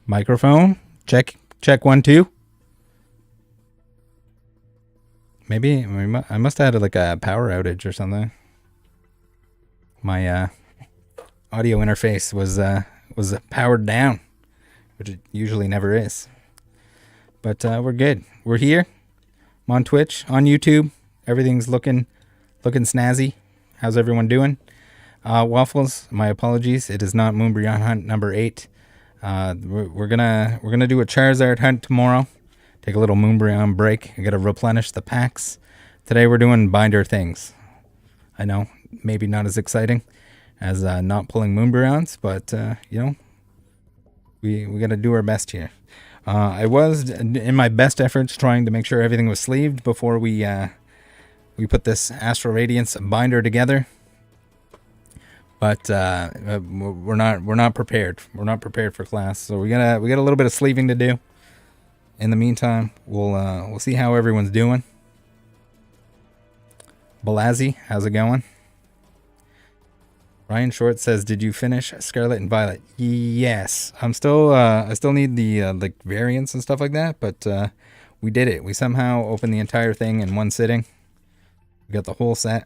Microphone. Check. Check 1 2. Maybe I must have had like a power outage or something. My audio interface was powered down, which it usually never is. But we're good. We're here. I'm on Twitch, on YouTube. Everything's looking snazzy. How's everyone doing? Waffles, my apologies. It is not Moonbreon Hunt number 8. We're gonna do a Charizard hunt tomorrow. Take a little Moonbreon break. I gotta replenish the packs. Today we're doing binder things. I know, maybe not as exciting as not pulling Moonbreons, but you know, we gotta do our best here. I was in my best efforts trying to make sure everything was sleeved before we put this Astral Radiance binder together. But we're not prepared. We're not prepared for class, so we got a little bit of sleeving to do. In the meantime, we'll see how everyone's doing. Balazzi, how's it going? Ryan Short says, "Did you finish Scarlet and Violet?" Yes, I'm still I still need the like variants and stuff like that, but we did it. We somehow opened the entire thing in one sitting. We got the whole set.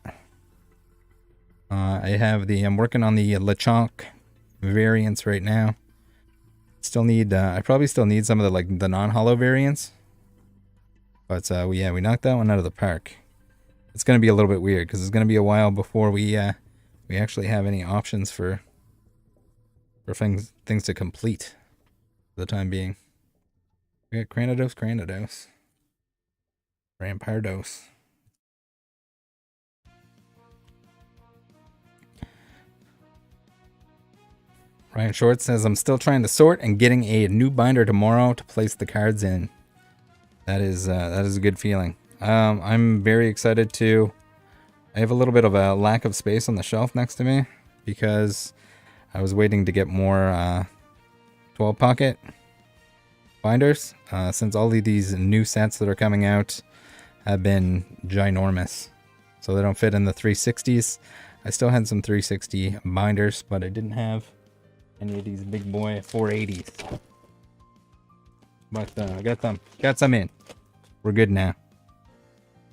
I'm working on the Lechonk variants right now. Still need, I probably still need some of the non-hollow variants. But yeah, we knocked that one out of the park. It's going to be a little bit weird because it's going to be a while before we actually have any options for things to complete for the time being. We got Granados. Rampardos. Ryan Short says, "I'm still trying to sort and getting a new binder tomorrow to place the cards in." That is a good feeling. I'm very excited to. I have a little bit of a lack of space on the shelf next to me because I was waiting to get more 12 pocket binders since all of these new sets that are coming out have been ginormous, so they don't fit in the 360s. I still had some 360 binders, but I didn't have any of these big boy 480s. But I got some in. We're good now.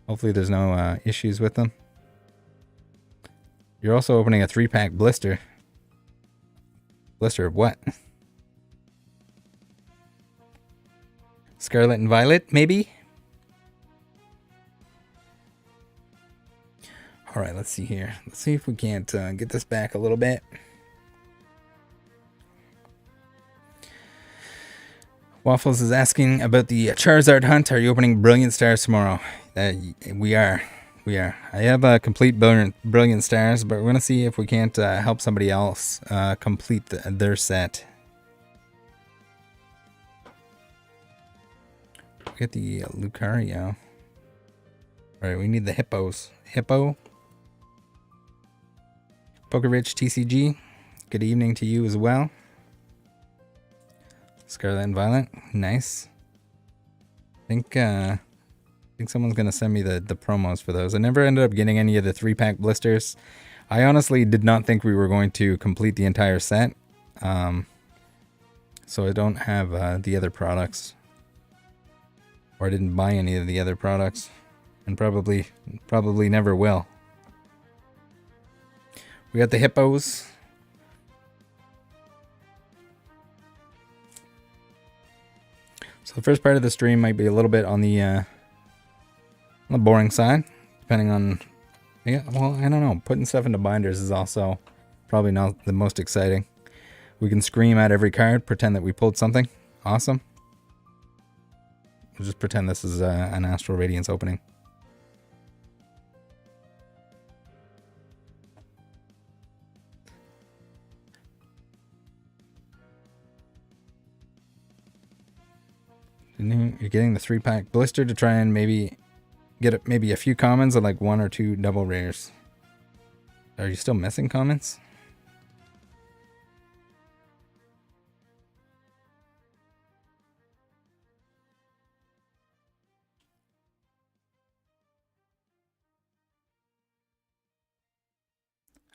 Hopefully there's no issues with them. You're also opening a 3-pack blister. Blister of what? Scarlet and Violet, maybe? Alright, let's see here. Let's see if we can't get this back a little bit. Waffles is asking about the Charizard hunt. Are you opening Brilliant Stars tomorrow? We are. I have a complete Brilliant Stars, but we're going to see if we can't help somebody else complete their set. We get the Lucario. Alright, we need the Hippos. Hippo. Pokerich TCG. Good evening to you as well. Scarlet and Violet, nice. I think someone's gonna send me the promos for those. I never ended up getting any of the 3-pack blisters. I honestly did not think we were going to complete the entire set, so I don't have the other products, or I didn't buy any of the other products, and probably never will. We got the Hippos. So the first part of the stream might be a little bit on the boring side, depending on, yeah, well, I don't know. Putting stuff into binders is also probably not the most exciting. We can scream at every card, pretend that we pulled something awesome. We'll just pretend this is an Astral Radiance opening. You're getting the 3-pack blister to try and maybe get maybe a few commons and like 1 or 2 double rares. Are you still missing comments?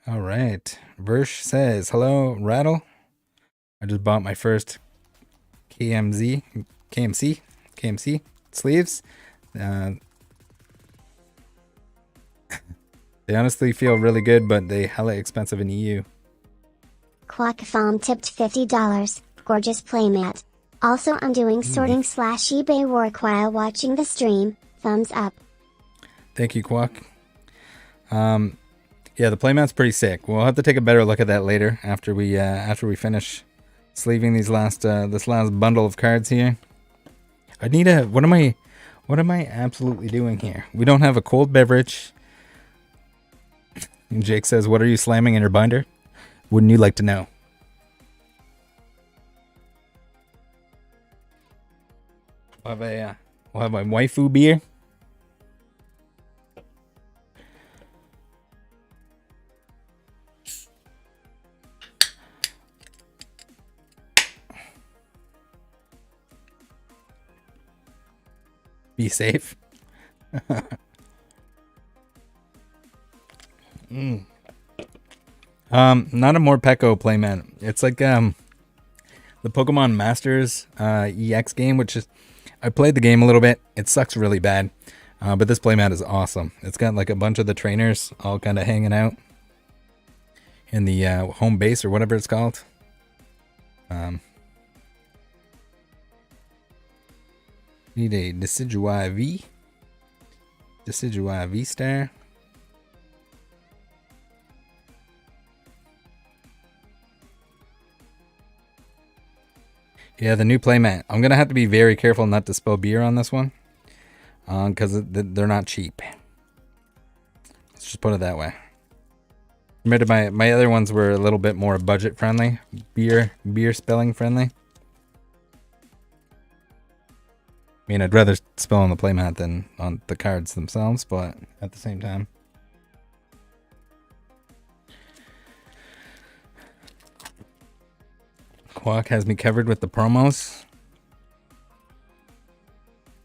All right. Versh says, "Hello, Rattle. I just bought my first KMC sleeves. They honestly feel really good, but they hella expensive in EU. Quackfoam tipped $50. Gorgeous playmat. Also, I'm doing sorting / eBay work while watching the stream. Thumbs up. Thank you, Quack. Yeah, the playmat's pretty sick. We'll have to take a better look at that later after we finish sleeving these this last bundle of cards here. I need a what am I absolutely doing here? We don't have a cold beverage. And Jake says, "What are you slamming in your binder?" Wouldn't you like to know? We'll have my waifu beer. Be safe. Not a Morpeko playmat. It's like the Pokemon Masters EX game, which is I played the game a little bit. It sucks really bad, but this playmat is awesome. It's got like a bunch of the trainers all kind of hanging out in the home base or whatever it's called. Need a Decidueye V. Decidueye V-Star. Yeah, the new playmat. I'm going to have to be very careful not to spill beer on this one. Because they're not cheap. Let's just put it that way. Compared to my other ones were a little bit more budget friendly. Beer spilling friendly. I mean, I'd rather spill on the playmat than on the cards themselves, but at the same time. Quack has me covered with the promos.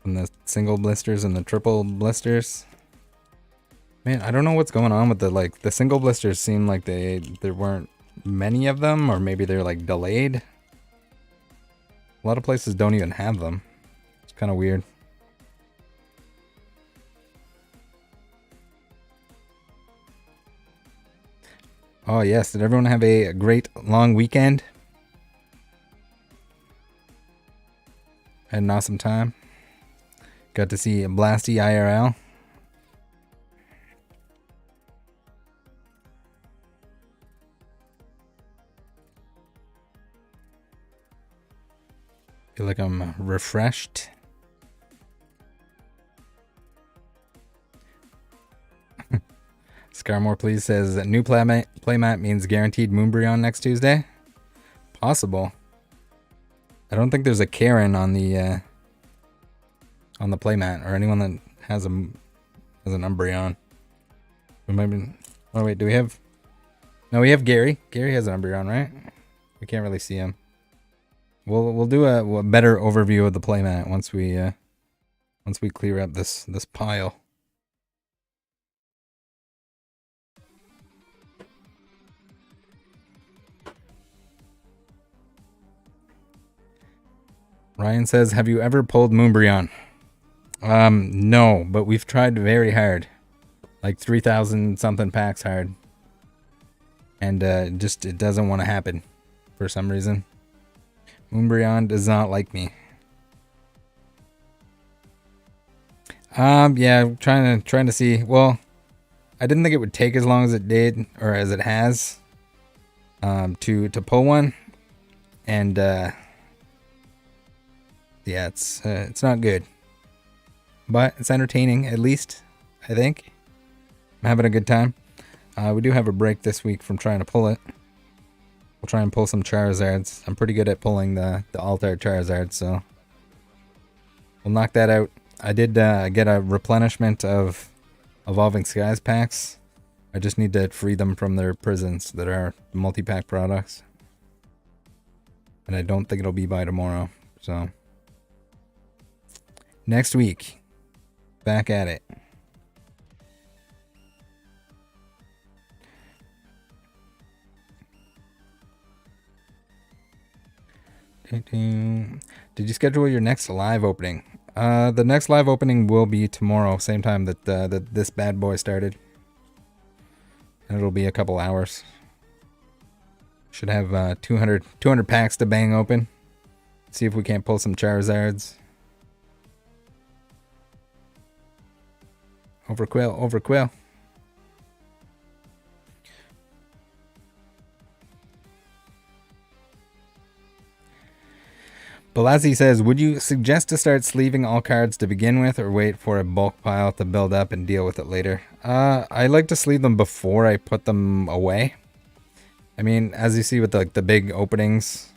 And the single blisters and the triple blisters. Man, I don't know what's going on with the single blisters seem like there weren't many of them, or maybe they're like delayed. A lot of places don't even have them. It's kind of weird. Oh yes, did everyone have a great long weekend? Had an awesome time. Got to see Blasty IRL. Feel like I'm refreshed. Scarmore please says that new playmat means guaranteed Moonbryon next Tuesday. Possible. I don't think there's a Karen on the playmat or anyone that has an Umbreon. Oh wait, do we have? No, we have Gary. Gary has an Umbreon, right? We can't really see him. We'll do a better overview of the playmat once we clear up this pile. Ryan says, "Have you ever pulled Moonbryon?" No, but we've tried very hard, like 3,000 something packs hard, and it doesn't want to happen for some reason. Moonbryon does not like me. Yeah, trying to see. Well, I didn't think it would take as long as it did, or as it has, to pull one, and yeah, it's not good, but it's entertaining at least. I think I'm having a good time. We do have a break this week from trying to pull it. We'll try and pull some Charizards. I'm pretty good at pulling the Altar Charizard, so we'll knock that out. I did get a replenishment of Evolving Skies packs. I just need to free them from their prisons that are multi-pack products. And I don't think it'll be by tomorrow, so next week, back at it. Did you schedule your next live opening? The next live opening will be tomorrow, same time that this bad boy started. And it'll be a couple hours. Should have 200 packs to bang open. See if we can't pull some Charizards. Overquill. Balazzi says, would you suggest to start sleeving all cards to begin with or wait for a bulk pile to build up and deal with it later? I like to sleeve them before I put them away. I mean, as you see with the big openings,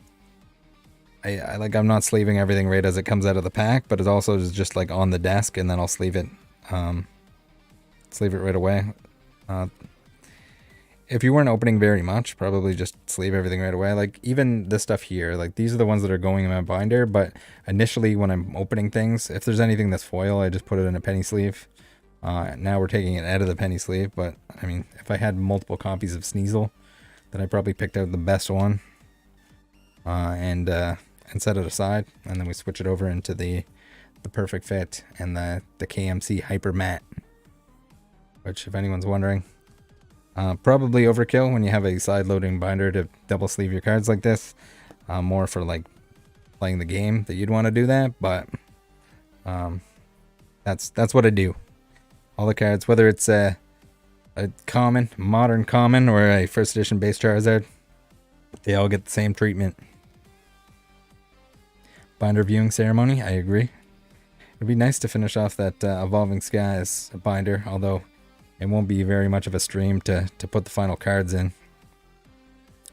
I'm not sleeving everything right as it comes out of the pack, but it also is just like on the desk, and then I'll sleeve it right away. If you weren't opening very much, probably just sleeve everything right away. Like even this stuff here, like these are the ones that are going in my binder, but initially when I'm opening things, if there's anything that's foil, I just put it in a penny sleeve. Now we're taking it out of the penny sleeve, but I mean, if I had multiple copies of Sneasel, then I probably picked out the best one and set it aside, and then we switch it over into the Perfect Fit and the KMC Hyper Matte, which if anyone's wondering, probably overkill when you have a side loading binder to double sleeve your cards like this. More for like playing the game that you'd want to do that, but that's what I do. All the cards, whether it's a common, modern common, or a first edition base Charizard, they all get the same treatment. Binder viewing ceremony, I agree. It'd be nice to finish off that Evolving Skies binder, although it won't be very much of a stream to put the final cards in.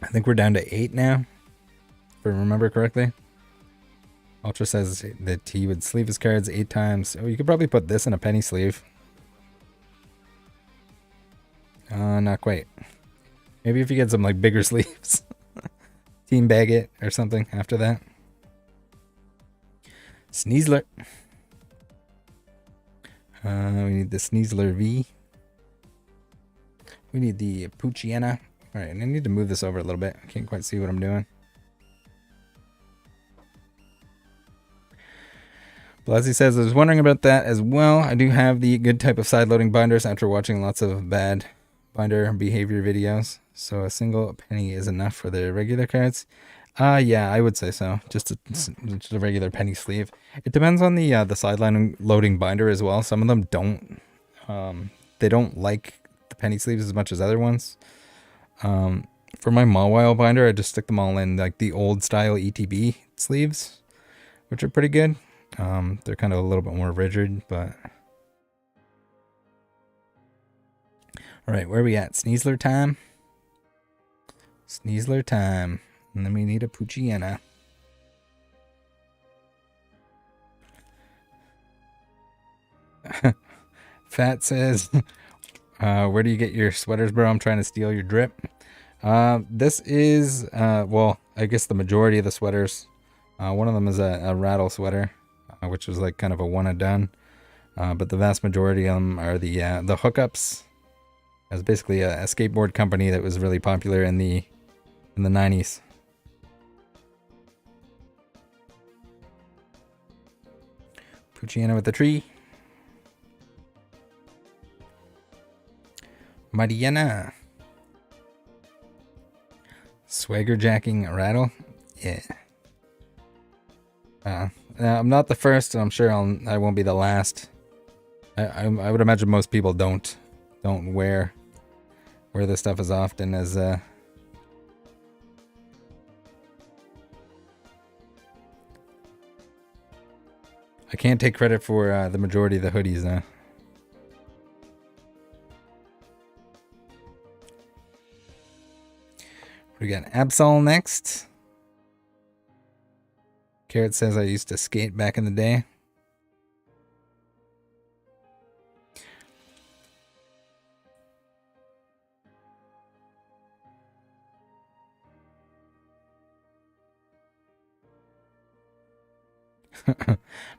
I think we're down to 8 now, if I remember correctly. Ultra says that he would sleeve his cards 8 times. Oh, you could probably put this in a penny sleeve. Not quite. Maybe if you get some like bigger sleeves. Team bag it or something after that. Sneasler. We need the Sneasler V. We need the Poochyena. Alright, and I need to move this over a little bit. I can't quite see what I'm doing. Blasi says, I was wondering about that as well. I do have the good type of side loading binders after watching lots of bad binder behavior videos. So a single penny is enough for the regular cards. Yeah, I would say so. Just a regular penny sleeve. It depends on the sideline loading binder as well. Some of them don't. They don't like the penny sleeves as much as other ones. For my Mawile binder, I just stick them all in like the old style ETB sleeves, which are pretty good. They're kind of a little bit more rigid, but. All right, where are we at? Sneasler time. Sneasler time. And then we need a Poochyena. Fat says, where do you get your sweaters, bro? I'm trying to steal your drip. This is, well, I guess the majority of the sweaters. One of them is a Rattle sweater, which is like kind of a one and done. But the vast majority of them are the hookups. It was basically a skateboard company that was really popular in the 90s. Poochyena with the tree. Mariana. Swagger jacking a Rattle. Yeah. I'm not the first, and I'm sure I won't be the last. I would imagine most people don't wear this stuff as often as I can't take credit for the majority of the hoodies though. We got Absol next. Carrot says I used to skate back in the day.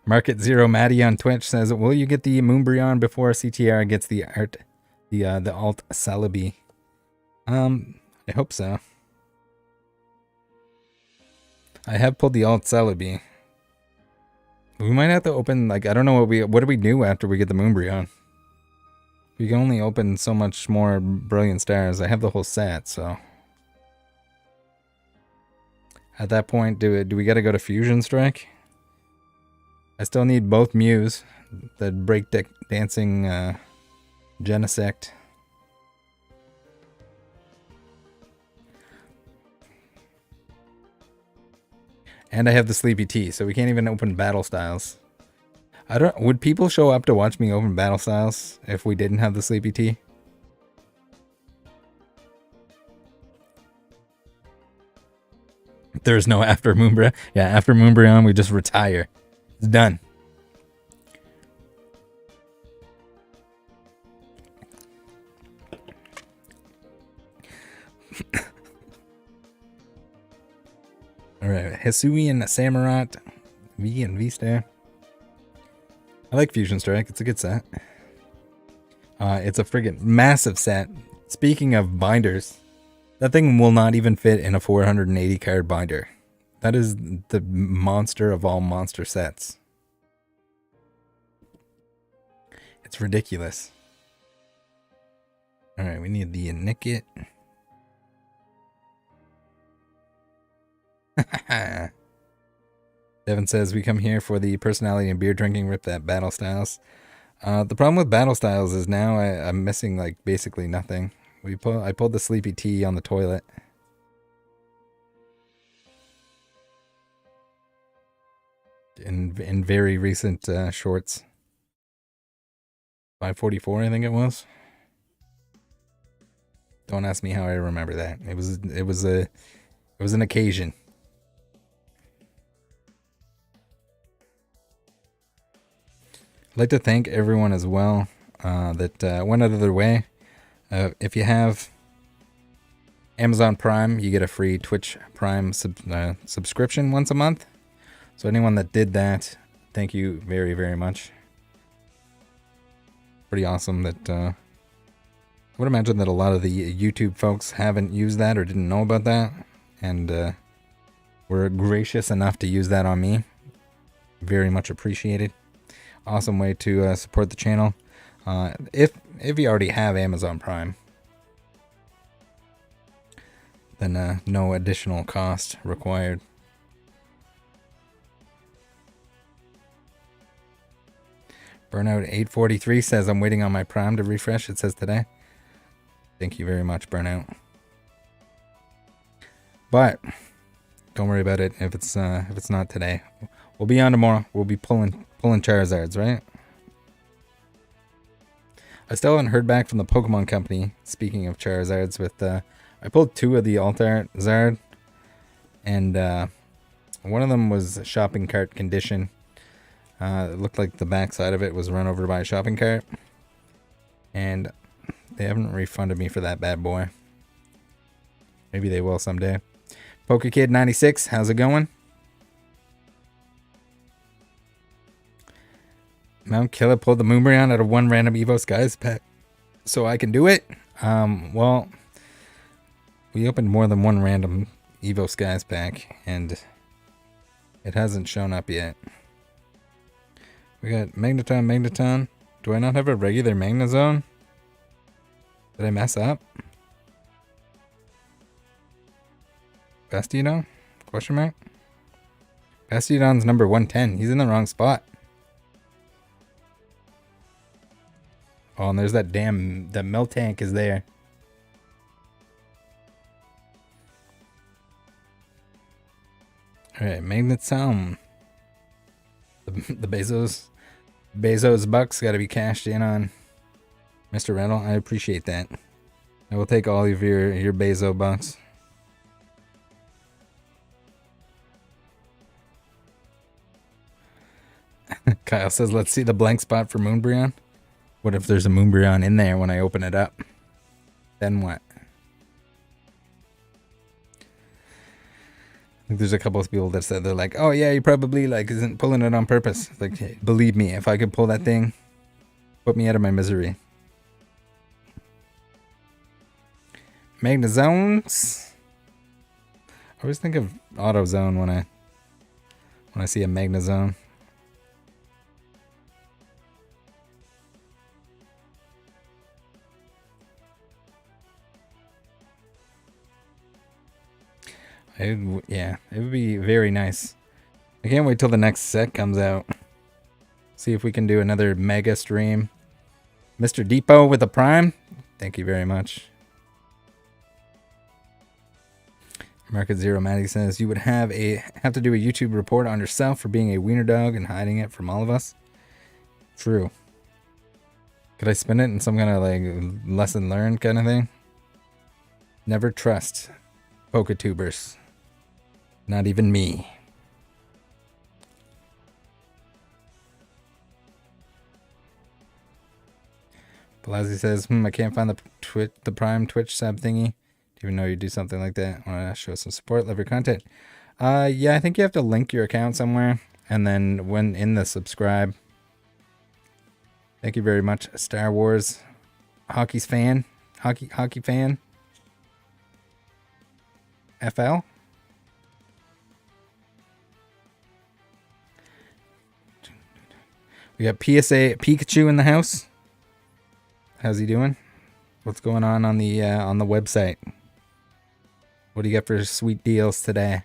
Market Zero Maddie on Twitch says, will you get the Moonbryon before CTR gets the alt Celebi? I hope so. I have pulled the alt Celebi. We might have to open, like, I don't know what do we do after we get the Moonbryon? We can only open so much more Brilliant Stars. I have the whole set, so. At that point, do we gotta go to Fusion Strike? I still need both Mews. The dancing Genesect. And I have the Sleepy Tea, so we can't even open Battle Styles. Would people show up to watch me open Battle Styles if we didn't have the Sleepy Tea? There's no after Moonbryon. Yeah, after Moonbryon, we just retire. It's done. Alright, Hisui and Samurott. V and V-Star. I like Fusion Strike. It's a good set. It's a friggin' massive set. Speaking of binders, that thing will not even fit in a 480 card binder. That is the monster of all monster sets. It's ridiculous. Alright, we need the Nickit. Devin says we come here for the personality and beer drinking, rip that Battle Styles. The problem with Battle Styles is now I'm missing like basically nothing. I pulled the Sleepy Tea on the toilet. In very recent shorts. 544 I think it was. Don't ask me how I remember that. It was an occasion. I'd like to thank everyone as well that went out of their way. If you have Amazon Prime, you get a free Twitch Prime subscription once a month. So anyone that did that, thank you very, very much. Pretty awesome that I would imagine that a lot of the YouTube folks haven't used that or didn't know about that. And were gracious enough to use that on me. Very much appreciated. Awesome way to support the channel. If you already have Amazon Prime, then no additional cost required. Burnout 843 says I'm waiting on my Prime to refresh. It says today. Thank you very much, Burnout. But don't worry about it if it's not today. We'll be on tomorrow. We'll be pulling Charizards, right? I still haven't heard back from the Pokemon Company. Speaking of Charizards, with I pulled 2 of the Alt-Art Zard, and one of them was shopping cart condition. It looked like the back side of it was run over by a shopping cart, and they haven't refunded me for that bad boy. Maybe they will someday. PokeKid96, how's it going? Mount Killer pulled the Moonbryon out of one random Evo Skies pack, so I can do it. Well, we opened more than one random Evo Skies pack, and it hasn't shown up yet. We got Magneton. Do I not have a regular Magnezone? Did I mess up? Bastiodon? Question mark? Bastiodon's number 110. He's in the wrong spot. Oh, and there's that the Miltank is there. Alright, Magneton. The Bezos bucks got to be cashed in on Mr. Rattle. I appreciate that. I will take all of your Bezo bucks. Kyle says, let's see the blank spot for Moonbryon. What if there's a Moonbryon in there when I open it up? Then what? I think there's a couple of people that said they're like, oh yeah, he probably like isn't pulling it on purpose. Like, hey, believe me, if I could pull that thing, put me out of my misery. Magnezones. I always think of AutoZone when I when I see a Magnazone. Yeah, it would be very nice. I can't wait till the next set comes out. See if we can do another mega stream. Mr. Depot with a Prime. Thank you very much. Market Zero Maddie says you would have to do a YouTube report on yourself for being a wiener dog and hiding it from all of us. True. Could I spin it in some kind of like lesson learned kind of thing? Never trust Poketubers. Not even me. Blasi says, I can't find the Prime Twitch sub thingy. Do you even know you do something like that? Want to show some support? Love your content. Yeah, I think you have to link your account somewhere, and then when in the subscribe. Thank you very much, Star Wars hockey fan. FL. We got PSA Pikachu in the house. How's he doing? What's going on the website? What do you got for sweet deals today?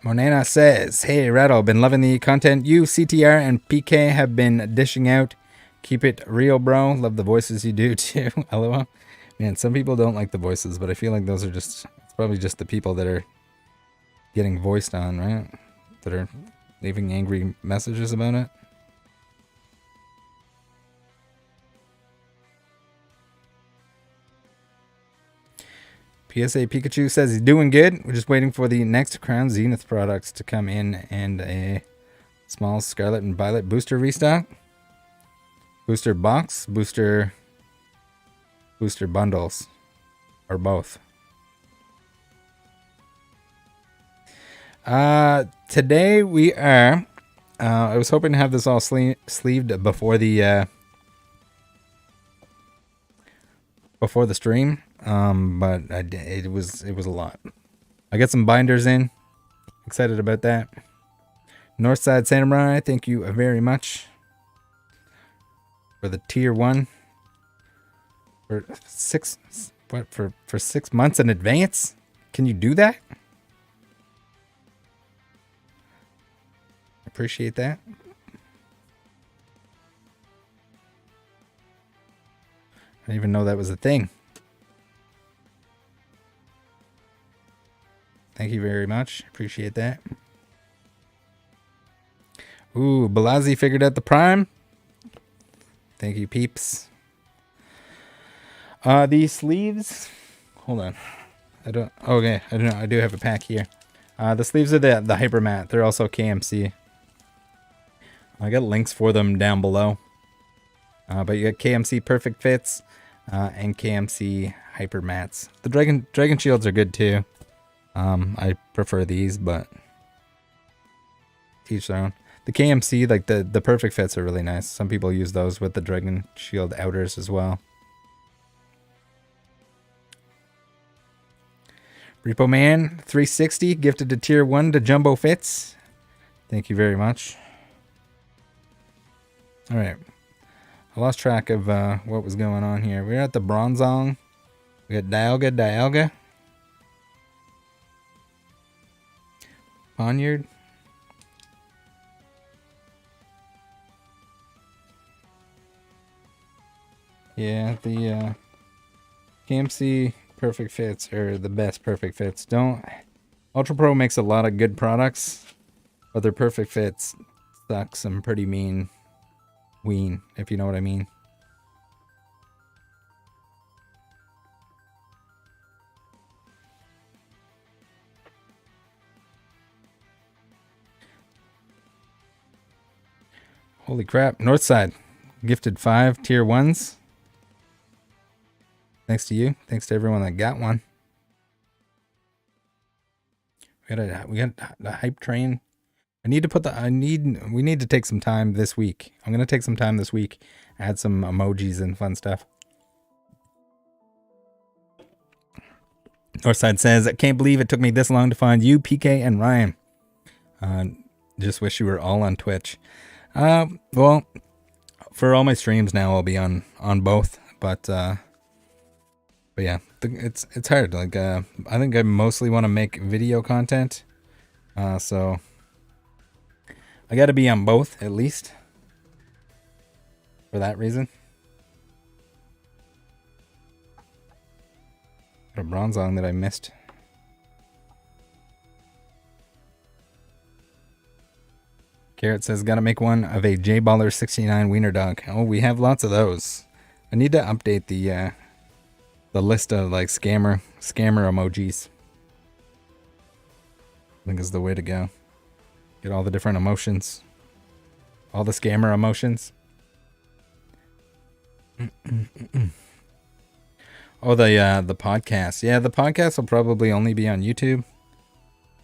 Monena says, hey Rattle, been loving the content you, CTR, and PK have been dishing out. Keep it real, bro. Love the voices you do too. LOL. Man, some people don't like the voices, but I feel like those are it's probably just the people that are getting voiced on, right? That are leaving angry messages about it. PSA Pikachu says he's doing good. We're just waiting for the next Crown Zenith products to come in and a small Scarlet and Violet booster restock. Booster box, booster bundles, or both. Today we are, I was hoping to have this all sleeved before the stream. But it was a lot. I got some binders in. Excited about that. Northside Samurai, thank you very much for the tier 1 for 6 months in advance. Can you do that? Appreciate that. I didn't even know that was a thing. Thank you very much. Appreciate that. Ooh, Blasi figured out the Prime. Thank you, peeps. These sleeves. Hold on. Okay, I don't know. I do have a pack here. The sleeves are the Hyper Matte. They're also KMC. I got links for them down below. But you got KMC Perfect Fits and KMC Hyper Mattes. The Dragon Shields are good too. I prefer these, but each their own. The KMC, like the Perfect Fits are really nice. Some people use those with the Dragon Shield outers as well. Repo Man 360 gifted to tier 1 to Jumbo Fits. Thank you very much. All right. I lost track of what was going on here. We're at the Bronzong. We got Dialga. Ponyard. Yeah, the KMC Perfect Fits are the best Perfect Fits. Ultra Pro makes a lot of good products, but their Perfect Fits suck some pretty mean ween, if you know what I mean. Holy crap. Northside gifted 5 tier 1s. Thanks to you. Thanks to everyone that got one. We got the hype train. We need to take some time this week. I'm going to take some time this week, add some emojis and fun stuff. Northside says, I can't believe it took me this long to find you, PK, and Ryan. Just wish you were all on Twitch. Well, for all my streams now, I'll be on both. But yeah, it's hard. Like, I think I mostly want to make video content. So I got to be on both at least for that reason. Got a bronze on that I missed. Carrot says, gotta make one of a J-Baller 69 wiener dog. Oh, we have lots of those. I need to update the list of like scammer emojis. I think is the way to go. Get all the different emotions. All the scammer emotions. Oh, the podcast. Yeah, the podcast will probably only be on YouTube.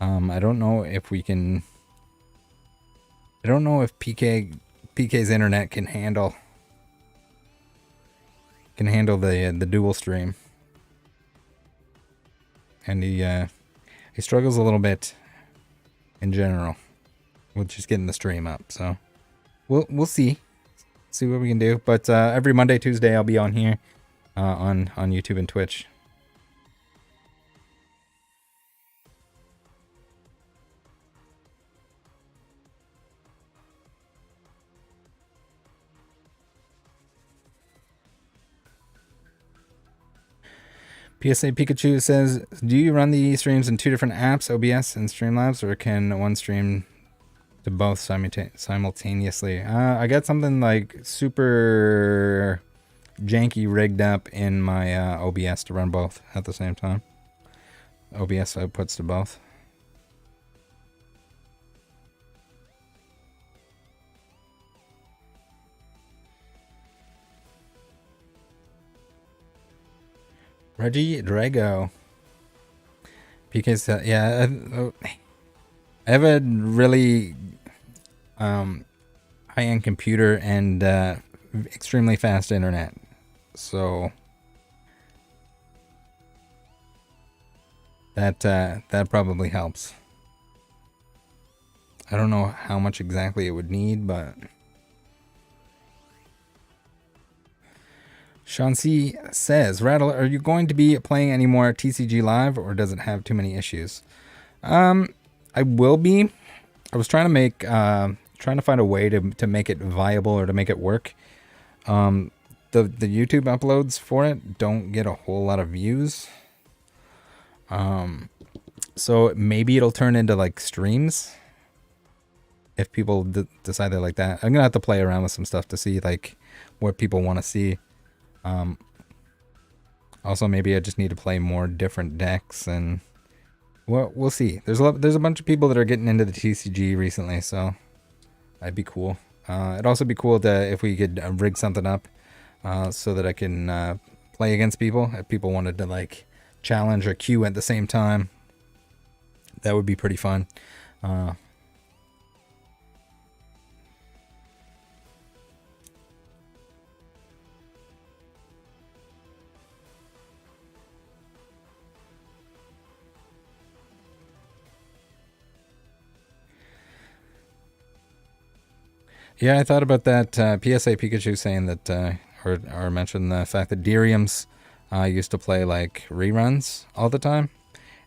I don't know if we can. I don't know if PK's internet can handle the dual stream, and he struggles a little bit in general with just getting the stream up. So we'll see what we can do. But every Monday, Tuesday, I'll be on here on YouTube and Twitch. PSA Pikachu says, do you run the streams in two different apps, OBS and Streamlabs, or can one stream to both simultaneously? I got something like super janky rigged up in my OBS to run both at the same time. OBS outputs to both. Reggie Drago. PK said, yeah, I have a really high-end computer and extremely fast internet. So that probably helps. I don't know how much exactly it would need, but Sean C says, Rattle, are you going to be playing any more TCG Live, or does it have too many issues? I will be. I was trying to find a way to make it viable or to make it work. The YouTube uploads for it don't get a whole lot of views. So maybe it'll turn into like streams if people decide they like that. I'm gonna have to play around with some stuff to see like what people want to see. Also, maybe I just need to play more different decks, and we'll see. There's a bunch of people that are getting into the TCG recently, so that'd be cool. It'd also be cool if we could rig something up so that I can play against people. If people wanted to like challenge or queue at the same time, that would be pretty fun. Yeah, I thought about that. PSA Pikachu saying that, or mentioned the fact that Deriums used to play like reruns all the time,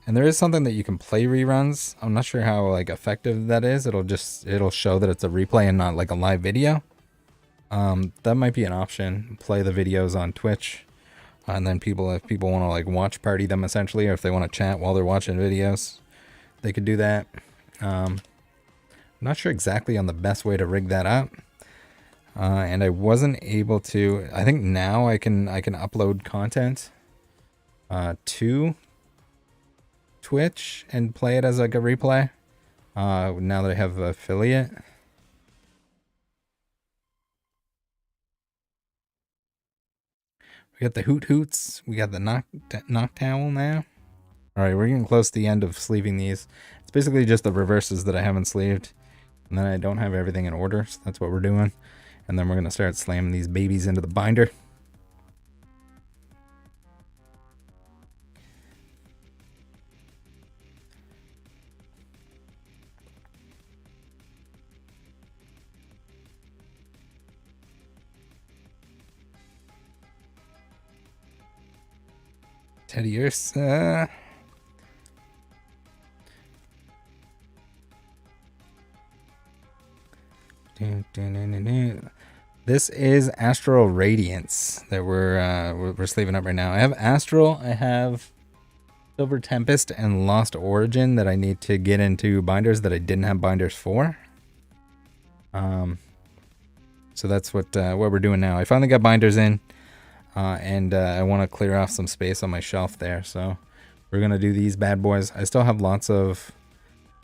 and there is something that you can play reruns. I'm not sure how like effective that is. It'll show that it's a replay and not like a live video. That might be an option. Play the videos on Twitch, and then if people want to like watch party them essentially, or if they want to chat while they're watching videos, they could do that. I'm not sure exactly on the best way to rig that up, and I wasn't able to. I think now I can upload content to Twitch and play it as like a replay. Now that I have affiliate. We got the Hoot Hoots. We got the Noctowl now. All right, we're getting close to the end of sleeving these. It's basically just the reverses that I haven't sleeved. And then I don't have everything in order, so that's what we're doing. And then we're going to start slamming these babies into the binder. Teddy Ursa. This is Astral Radiance that we're sleeving up right now. I have Astral, I have Silver Tempest, and Lost Origin that I need to get into binders that I didn't have binders for. So that's what we're doing now. I finally got binders in, and I want to clear off some space on my shelf there. So we're gonna do these bad boys. I still have lots of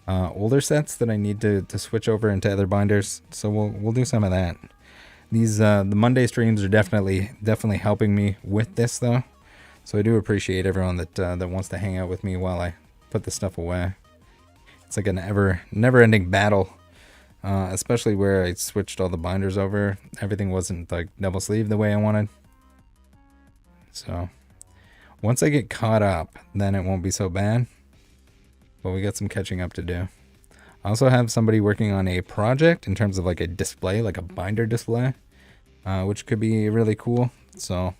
older sets that I need to switch over into other binders, so we'll do some of that. These the Monday streams are definitely helping me with this though, so I do appreciate everyone that wants to hang out with me while I put the stuff away. It's like a never-ending battle, especially where I switched all the binders over. Everything wasn't like double sleeve the way I wanted, so once I get caught up, then it won't be so bad. But we got some catching up to do. I also have somebody working on a project in terms of like a display, like a binder display, which could be really cool. So I'll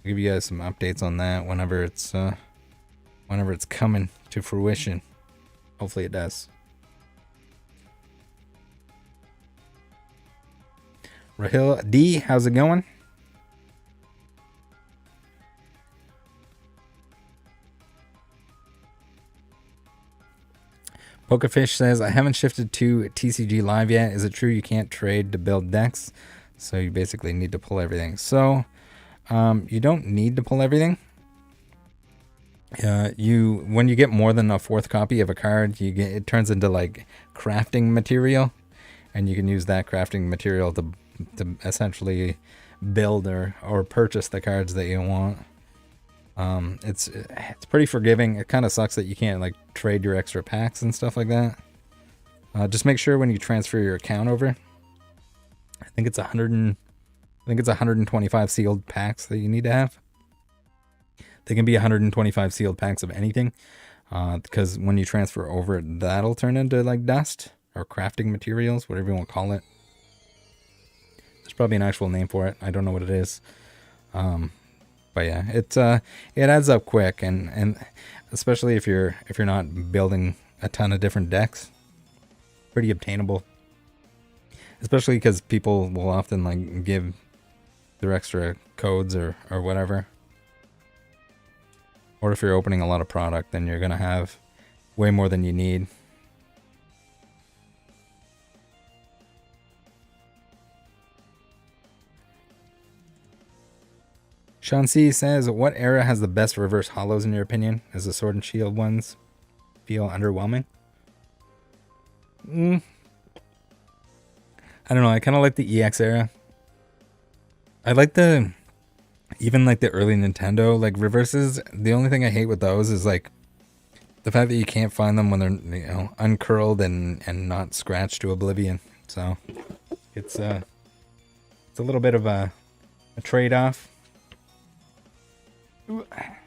give you guys some updates on that whenever it's coming to fruition. Hopefully it does. Rahil D, how's it going? Pokefish says, I haven't shifted to TCG Live yet. Is it true you can't trade to build decks? So you basically need to pull everything. So you don't need to pull everything. When you get more than a fourth copy of a card, it turns into like crafting material, and you can use that crafting material to essentially build or purchase the cards that you want. It's pretty forgiving. It kind of sucks that you can't like trade your extra packs and stuff like that. Just make sure when you transfer your account over, I think it's 125 sealed packs that you need to have. They can be 125 sealed packs of anything, because when you transfer over, that'll turn into like dust or crafting materials, whatever you want to call it. There's probably an actual name for it. I don't know what it is. But yeah, it adds up quick, and especially if you're not building a ton of different decks, pretty obtainable. Especially because people will often like give their extra codes or whatever. Or if you're opening a lot of product, then you're gonna have way more than you need. Sean C says, what era has the best reverse hollows in your opinion? As the Sword and Shield ones feel underwhelming? I don't know. I kind of like the EX era. I like even like the early Nintendo like reverses. The only thing I hate with those is like the fact that you can't find them when they're uncurled and not scratched to oblivion. So it's a little bit of a trade-off. Right.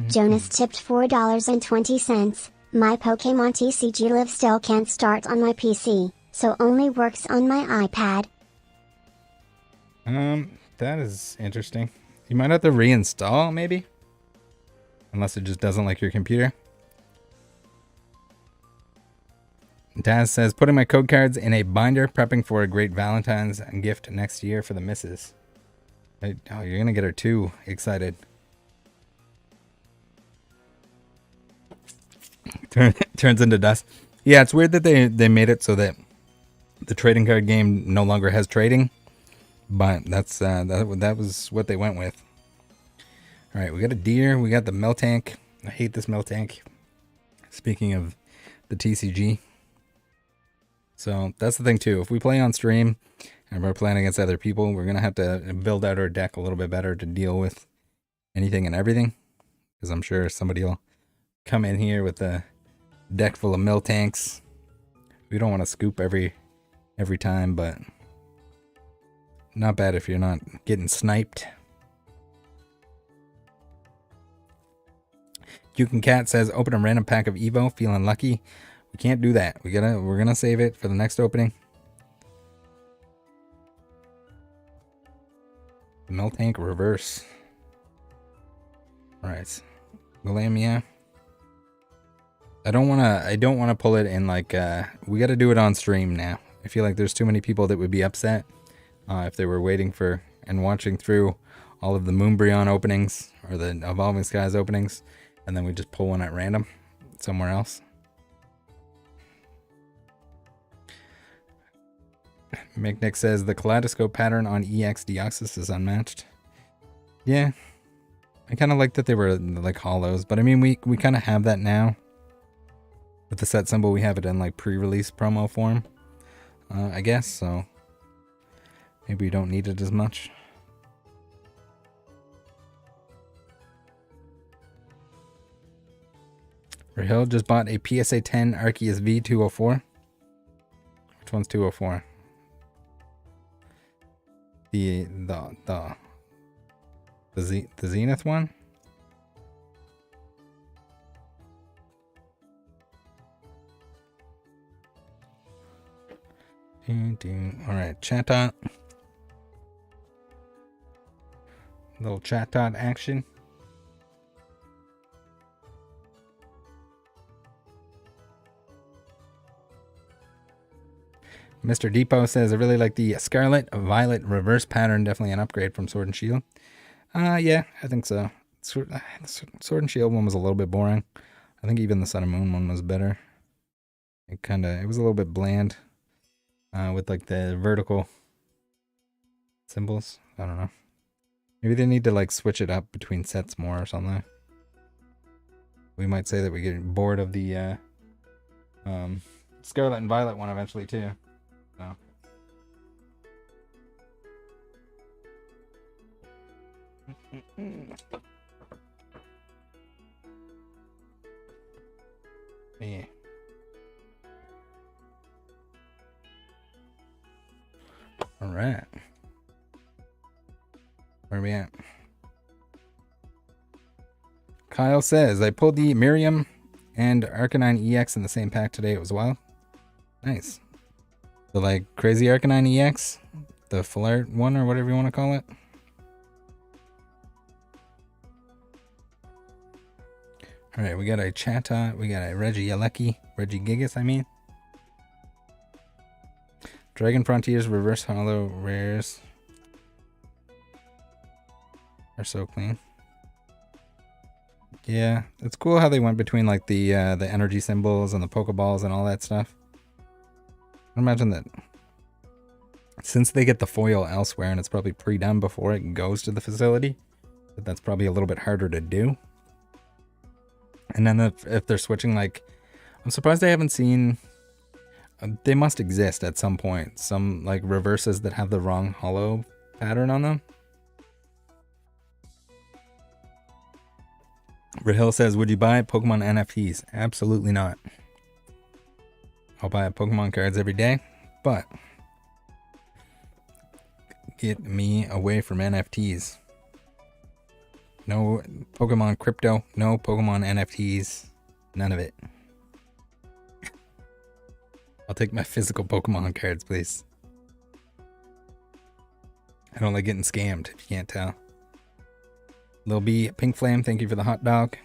Jonas tipped $4.20. My Pokemon TCG Live still can't start on my PC, so only works on my iPad. That is interesting. You might have to reinstall, maybe? Unless it just doesn't like your computer. Daz says, putting my code cards in a binder, prepping for a great Valentine's gift next year for the missus. Oh, you're going to get her too excited. Turns into dust. Yeah, it's weird that they made it so that the trading card game no longer has trading. But that's that was what they went with. All right, we got a deer. We got the Miltank. I hate this Miltank. Speaking of the TCG. So that's the thing too. If we play on stream and we're playing against other people, we're going to have to build out our deck a little bit better to deal with anything and everything. because I'm sure somebody will come in here with a deck full of mill tanks. We don't want to scoop every time, but not bad if you're not getting sniped. Yukin Cat says, open a random pack of Evo, feeling lucky. We can't do that. We're gonna save it for the next opening. Mill tank reverse. Alright. Galamia. I don't wanna pull it in like we gotta do it on stream now. I feel like there's too many people that would be upset if they were waiting for and watching through all of the Moonbryon openings or the Evolving Skies openings, and then we just pull one at random somewhere else. McNick says the kaleidoscope pattern on EX Deoxys is unmatched. Yeah, I kind of like that they were like hollows, but I mean we kind of have that now with the set symbol. We have it in like pre-release promo form, I guess. So maybe we don't need it as much. Rahil just bought a PSA 10 Arceus V 204. Which one's 204? The Zenith one? Alright, Chatot. Little Chatot action. Mr. Depot says, I really like the Scarlett Violet reverse pattern. Definitely an upgrade from Sword and Shield. Yeah, I think so. Sword and Shield one was a little bit boring. I think even the Sun and Moon one was better. It was a little bit bland with like the vertical symbols. I don't know. Maybe they need to like switch it up between sets more or something. We might say that we get bored of the Scarlet and Violet one eventually too. So. Yeah. All right. Where are we at? Kyle says, I pulled the Miriam and Arcanine EX in the same pack today. It was wild. Nice. The like crazy Arcanine EX, the full art one or whatever you want to call it. All right, we got a Chatot, we got a Regigigas, I mean. Dragon Frontiers Reverse Hollow rares are so clean. Yeah, it's cool how they went between like the energy symbols and the Pokeballs and all that stuff. I imagine that since they get the foil elsewhere and it's probably pre-done before it goes to the facility, that's probably a little bit harder to do. And then if they're switching, like, I'm surprised I haven't seen, they must exist at some point, some like reverses that have the wrong hollow pattern on them. Rahil says, would you buy Pokemon NFTs? Absolutely not. I'll buy Pokemon cards every day, but get me away from NFTs. No Pokemon crypto, no Pokemon NFTs, none of it. I'll take my physical Pokemon cards, please. I don't like getting scammed, if you can't tell. Lil B, Pink Flame, thank you for the hot dog.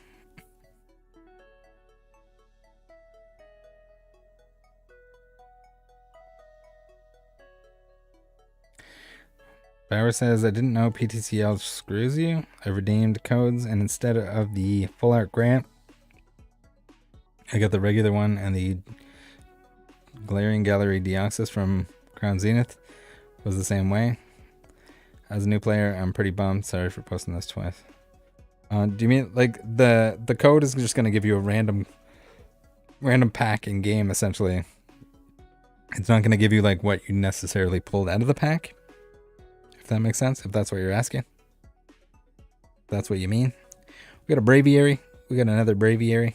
Bauer says, I didn't know PTCL screws you. I redeemed codes, and instead of the full art grant, I got the regular one and the Glaring Gallery Deoxys from Crown Zenith was the same way. As a new player, I'm pretty bummed. Sorry for posting this twice. Do you mean like the code is just going to give you a random pack in game, essentially? It's not going to give you like what you necessarily pulled out of the pack. If that makes sense, if that's what you're asking. If that's what you mean. We got a Braviary. We got another Braviary.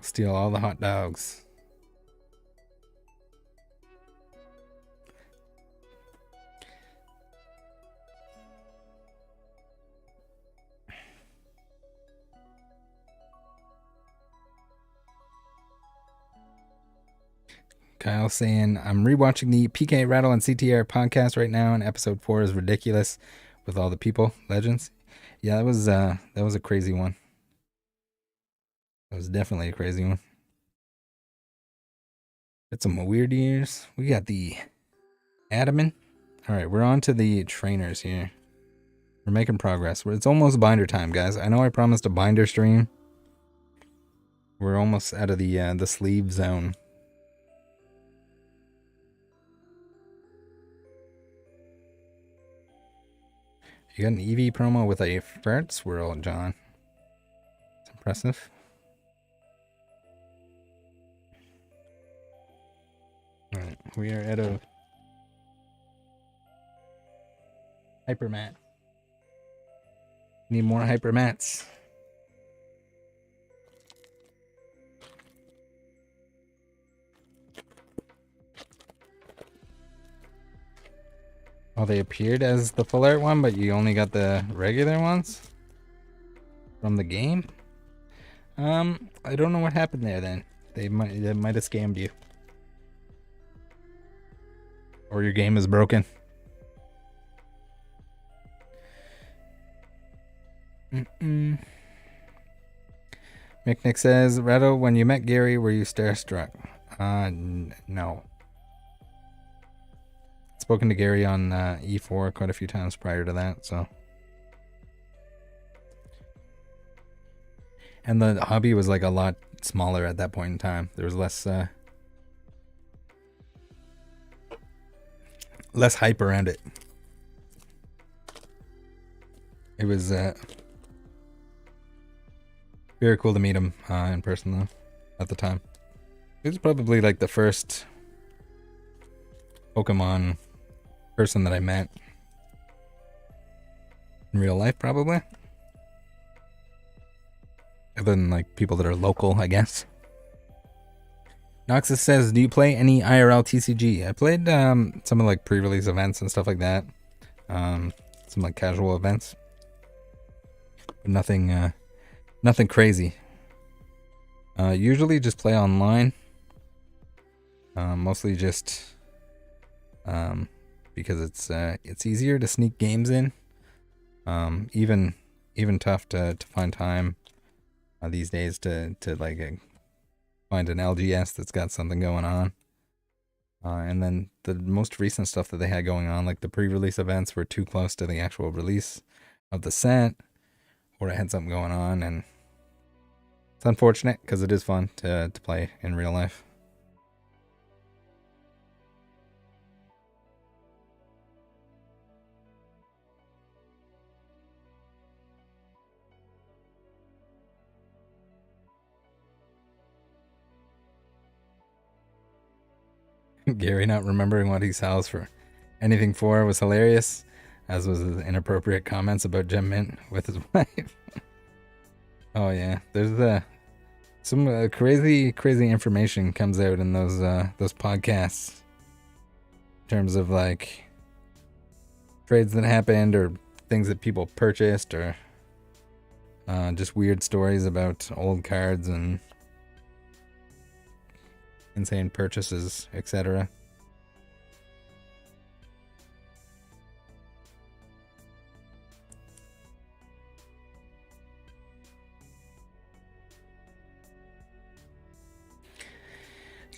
Steal all the hot dogs. Kyle saying, I'm rewatching the PK Rattle and CTR podcast right now, and episode 4 is ridiculous with all the people, legends. Yeah, that was a crazy one. That was definitely a crazy one. Got some weird ears. We got the Adaman. All right, we're on to the trainers here. We're making progress. It's almost binder time, guys. I know I promised a binder stream. We're almost out of the sleeve zone. You got an EV promo with a fart swirl, John. It's impressive. Alright, we are out of Hypermat. Need more Hypermats. Oh, they appeared as the full art one, but you only got the regular ones from the game? I don't know what happened there then. They might have scammed you. Or your game is broken. Mick says, Rattle, when you met Gary, were you starstruck? No. Spoken to Gary on E4 quite a few times prior to that, so. And the hobby was like a lot smaller at that point in time. There was less hype around it. It was very cool to meet him in person though, at the time. He was probably like the first Pokemon person that I met in real life, probably. Other than like people that are local, I guess. Noxus says, do you play any IRL TCG? I played some of like pre-release events and stuff like that. Some like casual events. But nothing crazy. Usually just play online. Mostly just because it's easier to sneak games in. Even tough to find time these days to like find an LGS that's got something going on. And then the most recent stuff that they had going on, like the pre-release events, were too close to the actual release of the set, or it had something going on, and it's unfortunate because it is fun to play in real life. Gary not remembering what he sells for anything for was hilarious, as was his inappropriate comments about Gem Mint with his wife. Oh yeah, there's some crazy information comes out in those podcasts in terms of like trades that happened or things that people purchased, or just weird stories about old cards and insane purchases, etc.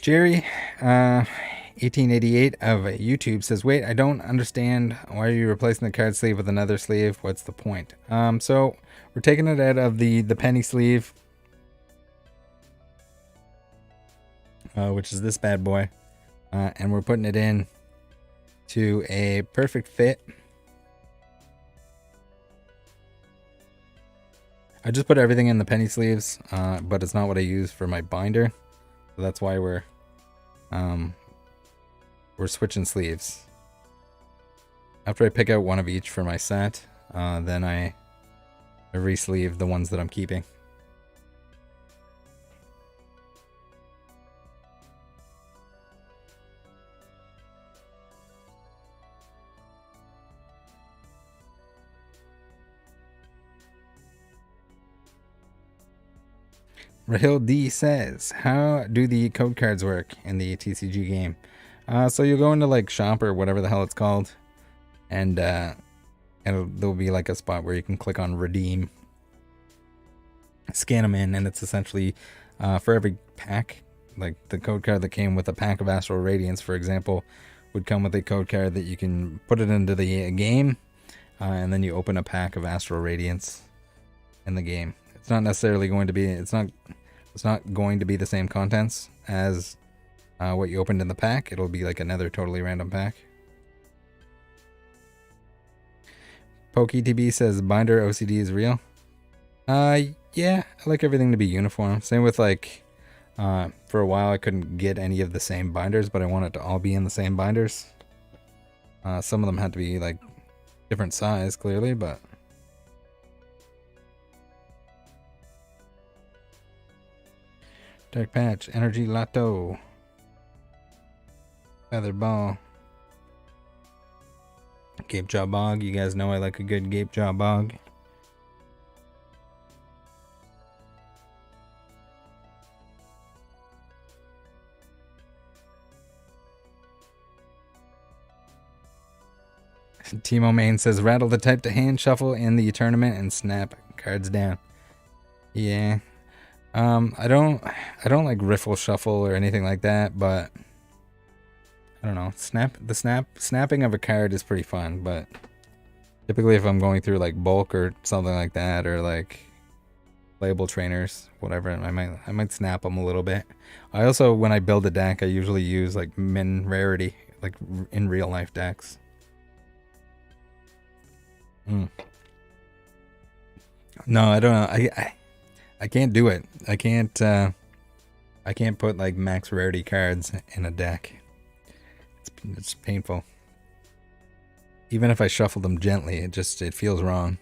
Jerry 1888 of YouTube says, wait, I don't understand, why are you replacing the card sleeve with another sleeve? What's the point? So we're taking it out of the penny sleeve, which is this bad boy, and we're putting it in to a Perfect Fit. I just put everything in the penny sleeves, but it's not what I use for my binder, so that's why we're we're switching sleeves. After I pick out one of each for my set, then I re-sleeve the ones that I'm keeping. Rahil D says, how do the code cards work in the TCG game? So you'll go into like shop or whatever the hell it's called, and there'll be like a spot where you can click on redeem, scan them in, and it's essentially for every pack, like the code card that came with a pack of Astral Radiance, for example, would come with a code card that you can put it into the game, and then you open a pack of Astral Radiance in the game. It's not necessarily going to be, it's not going to be the same contents as what you opened in the pack. It'll be like another totally random pack. PokeTB says binder OCD is real. Yeah, I like everything to be uniform. Same with like, for a while I couldn't get any of the same binders, but I want it to all be in the same binders. Some of them had to be like different size, clearly, but Dark Patch, Energy Lotto, Feather Ball, Gape Jaw Bog. You guys know I like a good Gape Jaw Bog. Timo Main says, rattle the type to hand shuffle in the tournament and snap cards down. Yeah. I don't like riffle shuffle or anything like that, but I don't know. Snapping of a card is pretty fun, but typically if I'm going through like bulk or something like that, or like playable trainers, whatever, I might snap them a little bit. I also, when I build a deck, I usually use like min rarity, like in real life decks. No, I don't know. I can't do it. I can't put like max rarity cards in a deck. It's painful. Even if I shuffle them gently, it feels wrong.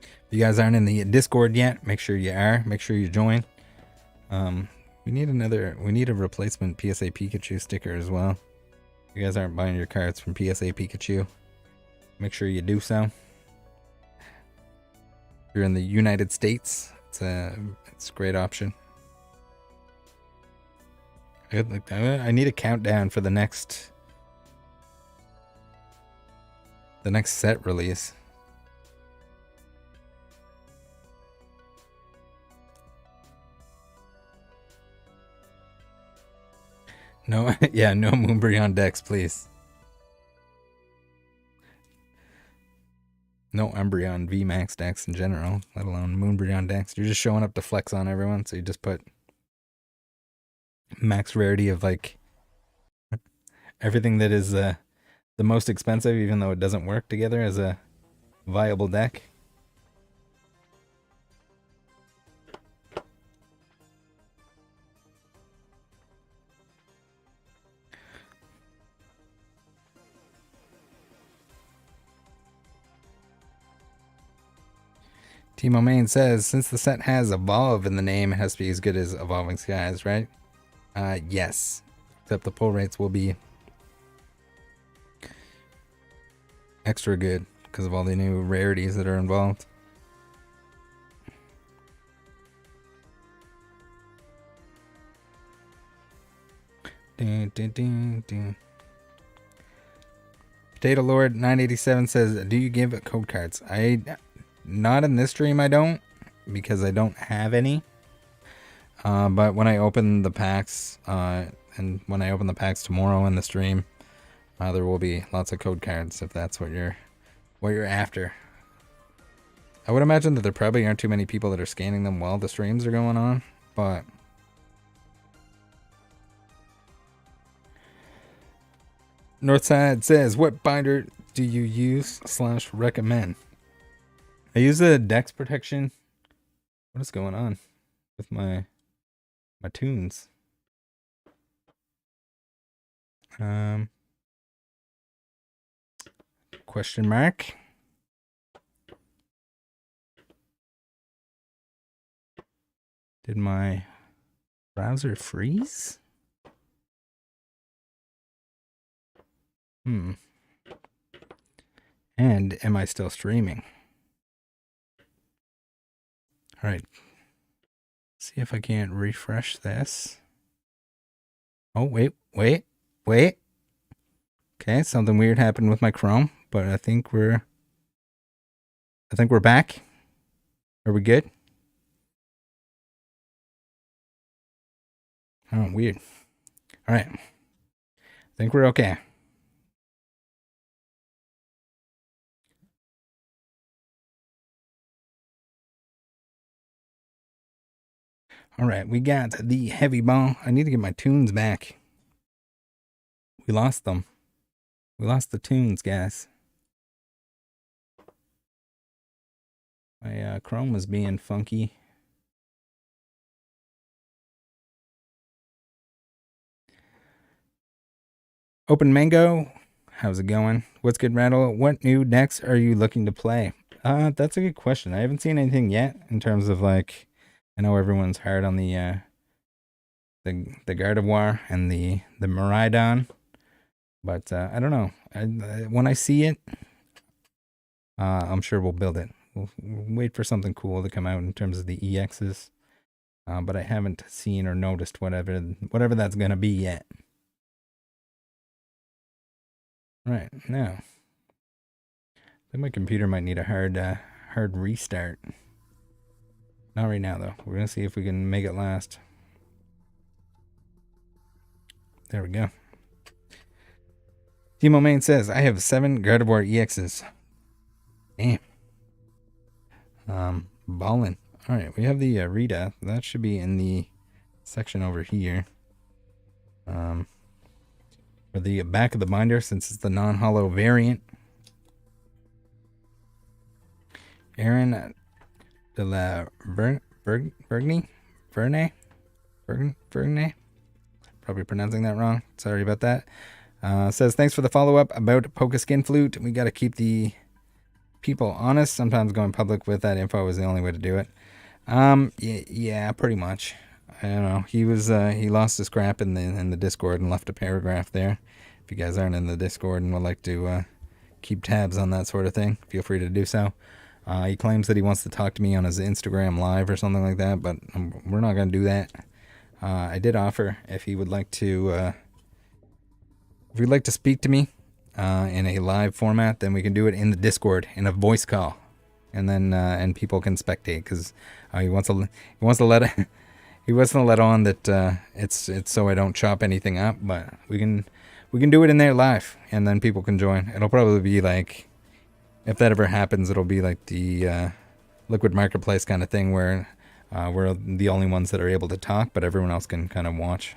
If you guys aren't in the Discord yet, make sure you are. Make sure you join. We need a replacement PSA Pikachu sticker as well. If you guys aren't buying your cards from PSA Pikachu, make sure you do so. If you're in the United States, it's a great option. I need a countdown for the next set release. No, yeah, no Moonbreon decks, please. No Umbreon VMAX decks in general, let alone Moonbreon decks. You're just showing up to flex on everyone, so you just put max rarity of like everything that is the most expensive, even though it doesn't work together as a viable deck. Timo Main says, since the set has Evolve in the name, it has to be as good as Evolving Skies, right? Yes. Except the pull rates will be extra good because of all the new rarities that are involved. Potato Lord 987 says, do you give code cards? Not in this stream, I don't, because I don't have any. But when I open the packs, and when I open the packs tomorrow in the stream, there will be lots of code cards if that's what you're after. I would imagine that there probably aren't too many people that are scanning them while the streams are going on, but Northside says, what binder do you use / recommend? I use the Dex protection. What is going on with my tunes? Question mark. Did my browser freeze? And am I still streaming? All right. See if I can't refresh this. Oh, wait. Okay, something weird happened with my Chrome, but I think we're back. Are we good? Oh, weird. All right. I think we're okay. All right, we got the heavy ball. I need to get my tunes back. We lost them. We lost the tunes, guys. My Chrome was being funky. Open Mango, how's it going? What's good, Rattle? What new decks are you looking to play? That's a good question. I haven't seen anything yet in terms of like, I know everyone's hard on the Gardevoir and the Miraidon, but I don't know. When I see it, I'm sure we'll build it. We'll wait for something cool to come out in terms of the EXs, but I haven't seen or noticed whatever that's gonna be yet. Right now, I think my computer might need a hard restart. Not right now though. We're gonna see if we can make it last. There we go. Timo Main says, I have 7 Gardevoir EXs. Damn. Ballin'. Alright, we have the Rita. That should be in the section over here. For the back of the binder, since it's the non-hollow variant. Aaron de la Verne? Probably pronouncing that wrong. Sorry about that. Says, thanks for the follow-up about Poke Skin Flute. We got to keep the people honest. Sometimes going public with that info is the only way to do it. Yeah, pretty much. I don't know. He was he lost his crap in the Discord and left a paragraph there. If you guys aren't in the Discord and would like to keep tabs on that sort of thing, feel free to do so. He claims that he wants to talk to me on his Instagram live or something like that, but we're not going to do that. I did offer if he would like to speak to me in a live format, then we can do it in the Discord in a voice call, and then and people can spectate because he wants to let he wants to let on that it's so I don't chop anything up, but we can do it in there live, and then people can join. It'll probably be like, if that ever happens, it'll be like the Liquid Marketplace kind of thing where we're the only ones that are able to talk, but everyone else can kind of watch.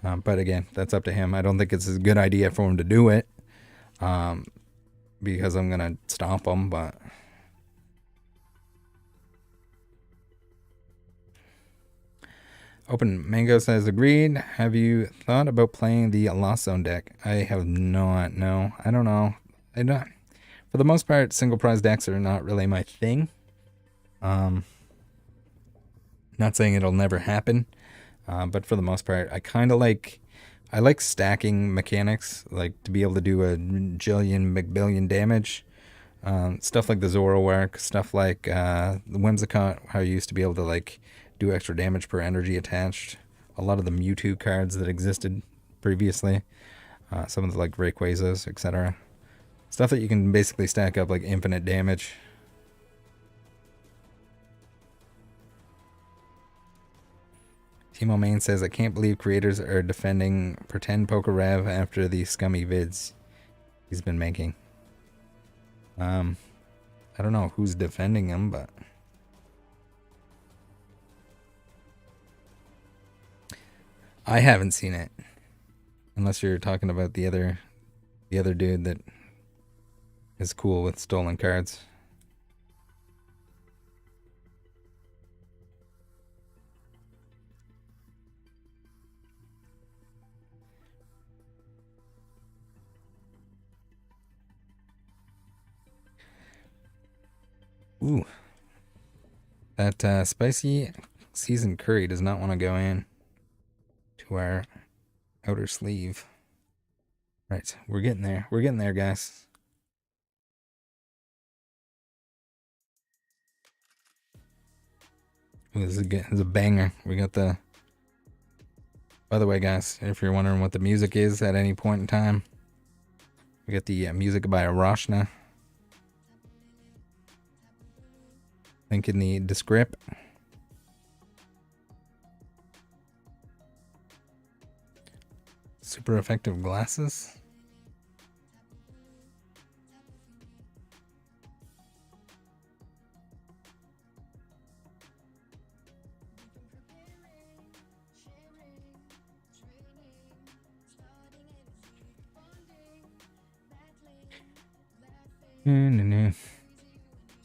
But again, that's up to him. I don't think it's a good idea for him to do it because I'm going to stomp him, but... Open Mango says, agreed. Have you thought about playing the Lost Zone deck? I have not, no. I don't know. For the most part, single prize decks are not really my thing. Not saying it'll never happen. But for the most part, I like stacking mechanics, like to be able to do a jillion, McBillion damage. Stuff like the Zoroark, stuff like the Whimsicott, how you used to be able to like do extra damage per energy attached. A lot of the Mewtwo cards that existed previously. Some of the like Rayquazas, etc. Stuff that you can basically stack up like infinite damage. Timo Main says, I can't believe creators are defending pretend PokeRev after the scummy vids he's been making. I don't know who's defending him, but... I haven't seen it. Unless you're talking about the other dude that is cool with stolen cards. Ooh. That spicy seasoned curry does not want to go in to our outer sleeve. Right, we're getting there. We're getting there, guys. Ooh, this is a banger. We got the... By the way, guys, if you're wondering what the music is at any point in time, we got the music by Roshna. Link in the descript. Super effective glasses.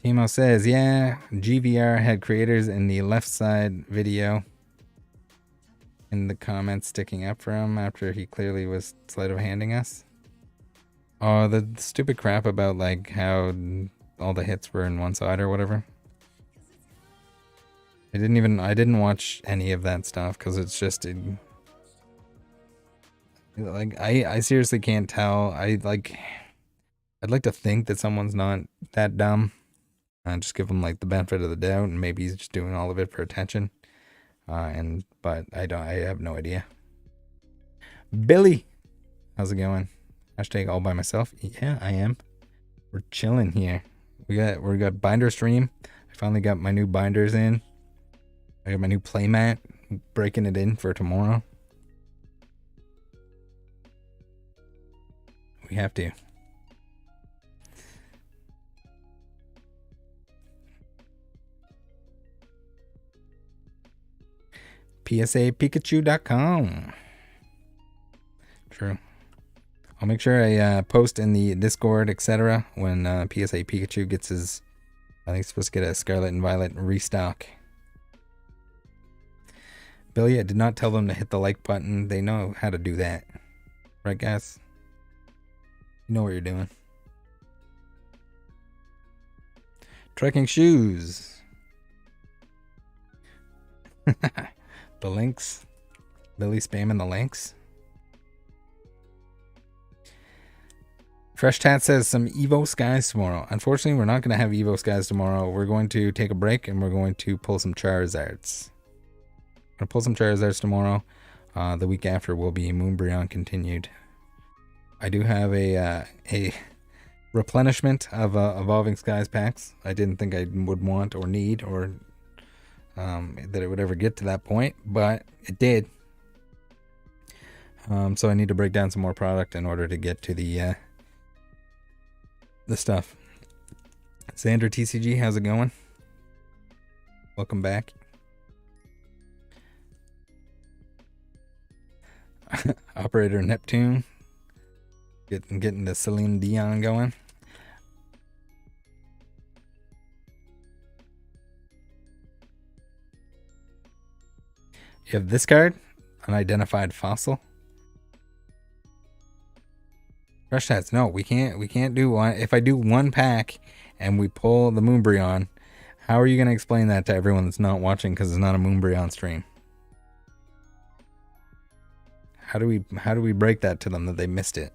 Timo says, yeah, GVR had creators in the left side video in the comments sticking up for him after he clearly was sleight of handing us. Oh, the stupid crap about like how all the hits were in one side or whatever. I didn't watch any of that stuff because it's just like I seriously can't tell. I'd like to think that someone's not that dumb. Just give him like the benefit of the doubt, and maybe he's just doing all of it for attention. But I have no idea. Billy, how's it going? Hashtag all by myself. Yeah, I am. We're chilling here. We got binder stream. I finally got my new binders in. I got my new playmat. Breaking it in for tomorrow. We have to. PSAPikachu.com. True. I'll make sure I post in the Discord, etc. when PSA Pikachu gets his... I think he's supposed to get a Scarlet and Violet restock. Billy, I did not tell them to hit the like button. They know how to do that. Right, guys? You know what you're doing. Trekking shoes. The links. Billy spamming the links. Fresh Tat says some Evo Skies tomorrow. Unfortunately, we're not going to have Evo Skies tomorrow. We're going to take a break and we're going to pull some Charizards. We're going to pull some Charizards tomorrow. The week after will be Moonbreon continued. I do have a replenishment of Evolving Skies packs. I didn't think I would want or need or that it would ever get to that point, but it did. So I need to break down some more product in order to get to the stuff. Xander TCG, how's it going? Welcome back. Operator Neptune. Getting the Celine Dion going. You have this card, Unidentified Fossil. Fresh Tats, no, we can't do one. If I do one pack and we pull the Moonbreon, how are you going to explain that to everyone that's not watching because it's not a Moonbreon stream? How do we break that to them that they missed it?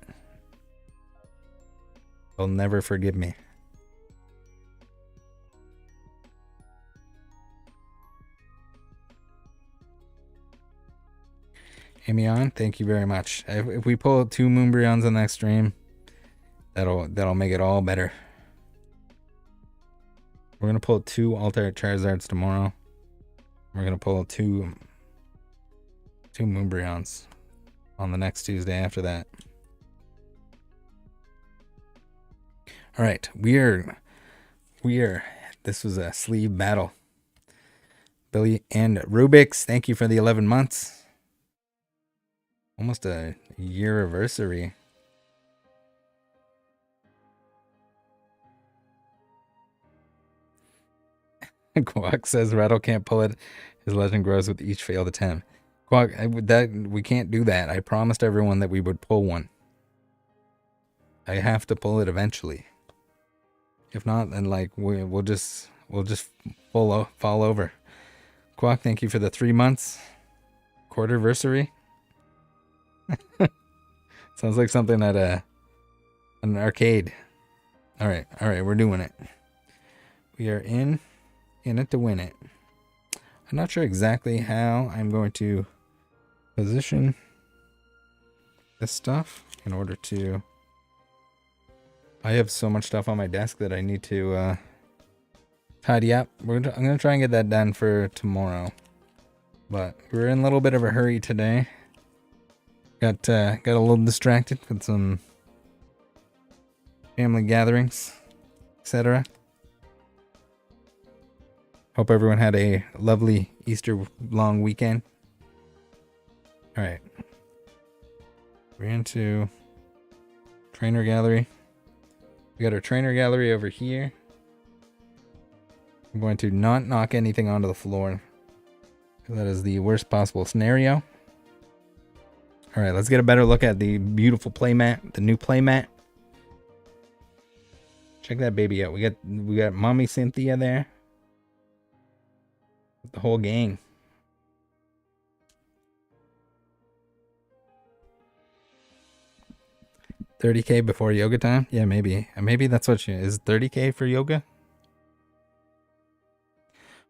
They'll never forgive me. Amion, thank you very much. If we pull 2 Moonbreons on the next stream, that'll make it all better. We're gonna pull 2 Alternate Charizards tomorrow. We're gonna pull 2 Moonbreons on the next Tuesday after that. All right, we are. This was a sleeve battle. Billy and Rubik's, thank you for the 11 months. Almost a year anniversary. Quack says Rattle can't pull it. His legend grows with each failed attempt. Quack, we can't do that. I promised everyone that we would pull one. I have to pull it eventually. If not, then like we'll just fall over. Quack, thank you for the 3 months. Quarterversary. Sounds like something at an arcade. All right, we're doing it. We are in it to win it. I'm not sure exactly how I'm going to position this stuff in order to... I have so much stuff on my desk that I need to tidy up. I'm going to try and get that done for tomorrow. But we're in a little bit of a hurry today. Got a little distracted with some family gatherings, etc. Hope everyone had a lovely Easter long weekend. Alright. We're into trainer gallery. We got our trainer gallery over here. I'm going to not knock anything onto the floor. That is the worst possible scenario. Alright, let's get a better look at the beautiful playmat, the new playmat. Check that baby out. We got Mommy Cynthia there. The whole gang. $30K before yoga time? Yeah, maybe. Maybe that's what she is. $30K for yoga?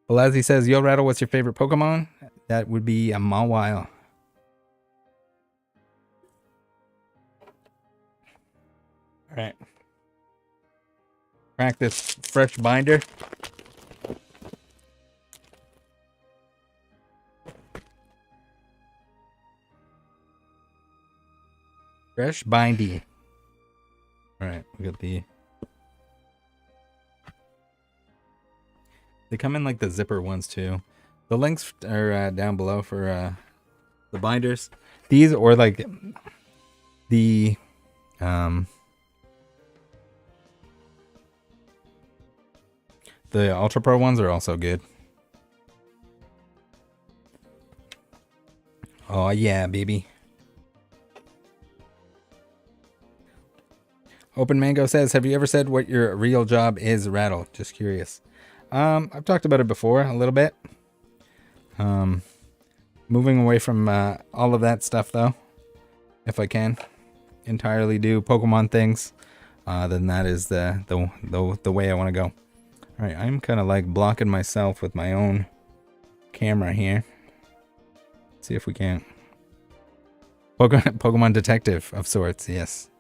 Well, as he says, Yo Rattle, what's your favorite Pokemon? That would be a Mawile. Alright. Crack this fresh binder. Fresh bindy. Alright, we got the... They come in like the zipper ones too. The links are down below for the binders. These or like the... The Ultra Pro ones are also good. Oh yeah, baby. Open Mango says, have you ever said what your real job is, Rattle? Just curious. I've talked about it before a little bit. Moving away from all of that stuff though, if I can entirely do Pokemon things, then that is the way I want to go. All right, I'm kind of like blocking myself with my own camera here. Let's see if we can. Pokemon detective of sorts, yes.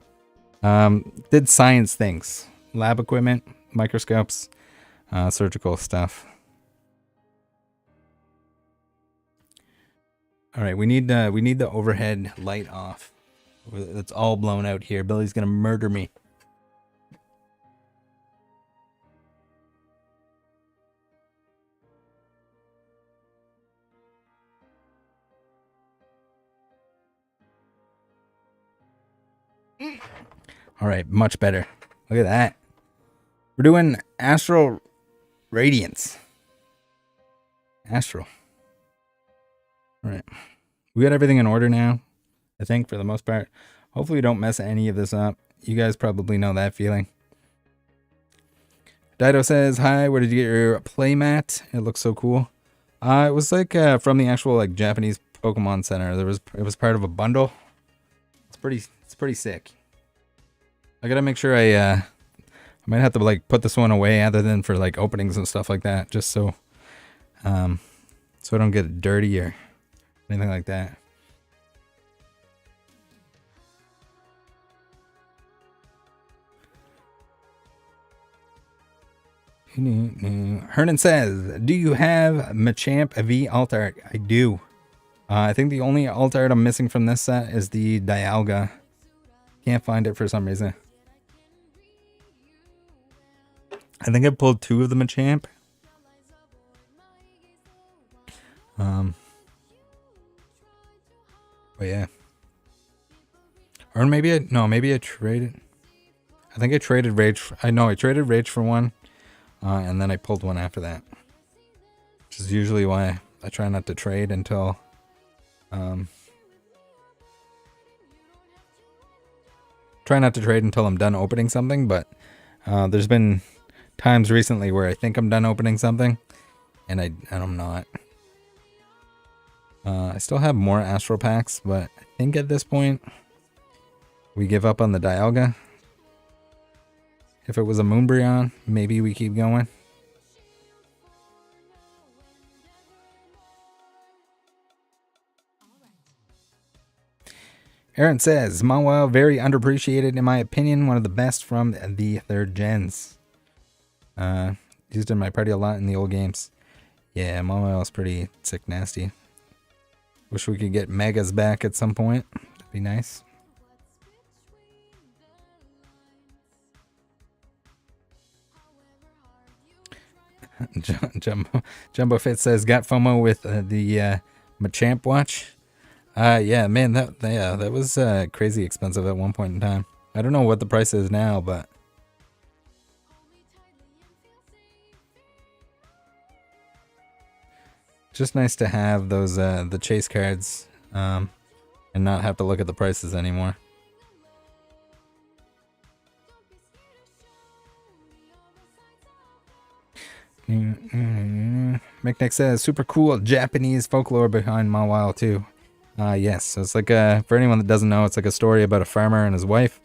Did science things, lab equipment, microscopes, surgical stuff. All right, we need the overhead light off. It's all blown out here. Billy's gonna murder me. All right, much better. Look at that. We're doing Astral Radiance. Astral. All right. We got everything in order now, I think, for the most part. Hopefully we don't mess any of this up. You guys probably know that feeling. Dido says, hi, where did you get your playmat? It looks so cool. It was like from the actual like Japanese Pokemon Center. It was part of a bundle. It's pretty sick. I gotta make sure I might have to like put this one away other than for like openings and stuff like that, just so I don't get dirty or anything like that. Hernan says, do you have Machamp V alt art? I do. I think the only alt art I'm missing from this set is the Dialga. Can't find it for some reason. I think I pulled 2 of the Machamp. But yeah. Or maybe I traded. I think I traded Rage. I traded Rage for one. And then I pulled one after that. which is usually why I try not to trade until I'm done opening something. But there's been times recently where I think I'm done opening something, and I'm not. I still have more Astral Packs, but I think at this point we give up on the Dialga. If it was a Moonbryon, maybe we keep going. Aaron says, Mawile, very underappreciated in my opinion. One of the best from the 3rd gens. Used in my party a lot in the old games. Yeah, Mawile is pretty sick nasty. Wish we could get Megas back at some point. That'd be nice. Jumbo Fit says, got FOMO with the Machamp watch. Yeah, man, that was crazy expensive at one point in time. I don't know what the price is now, but just nice to have those the chase cards and not have to look at the prices anymore. McNick says, super cool Japanese folklore behind Mawile too. Yes, so it's like for anyone that doesn't know, it's like a story about a farmer and his wife,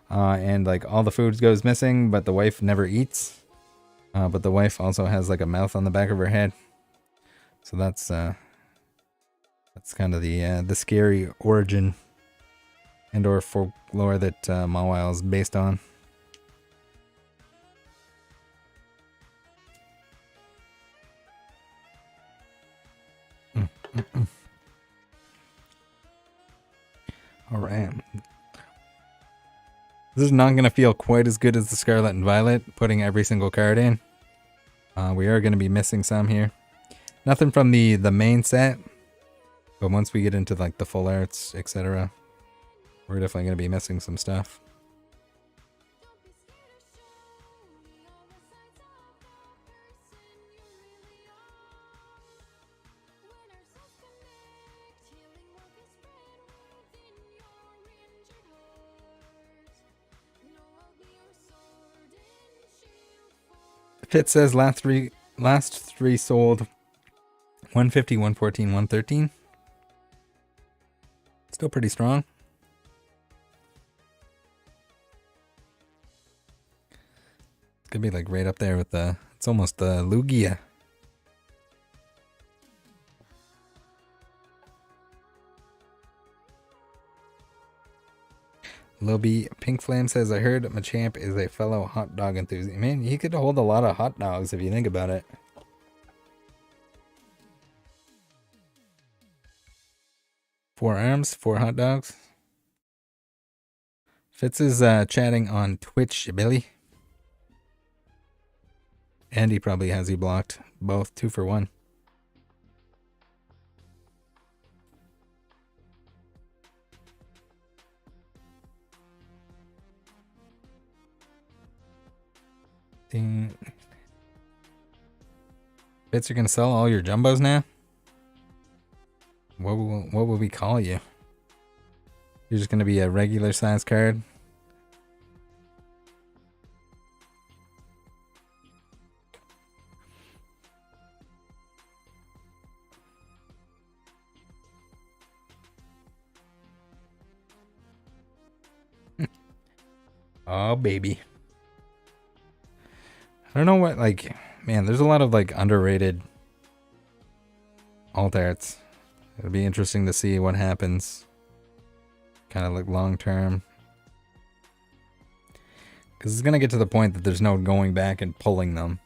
and like all the food goes missing, but the wife never eats. But the wife also has like a mouth on the back of her head. So that's kind of the scary origin and or folklore that Mawile is based on. All right. This is not going to feel quite as good as the Scarlet and Violet, putting every single card in. We are going to be missing some here. Nothing from the main set, but once we get into like the full arts, etc., we're definitely going to be missing some stuff. Fit says last three sold 150, 114, 113. Still pretty strong. It's gonna be like right up there with it's almost the Lugia. Lil B Pink Flame says, I heard Machamp is a fellow hot dog enthusiast. Man, he could hold a lot of hot dogs if you think about it. Four arms, 4 hot dogs. Fitz is chatting on Twitch, Billy. And he probably has you blocked. Both 2 for 1. Fitz, you're gonna sell all your jumbos now? What will we call you? You're just gonna be a regular size card? Oh, baby. I don't know what, like, man, there's a lot of, like, underrated alt arts. It'll be interesting to see what happens. Kind of, like, long term. Because it's going to get to the point that there's no going back and pulling them.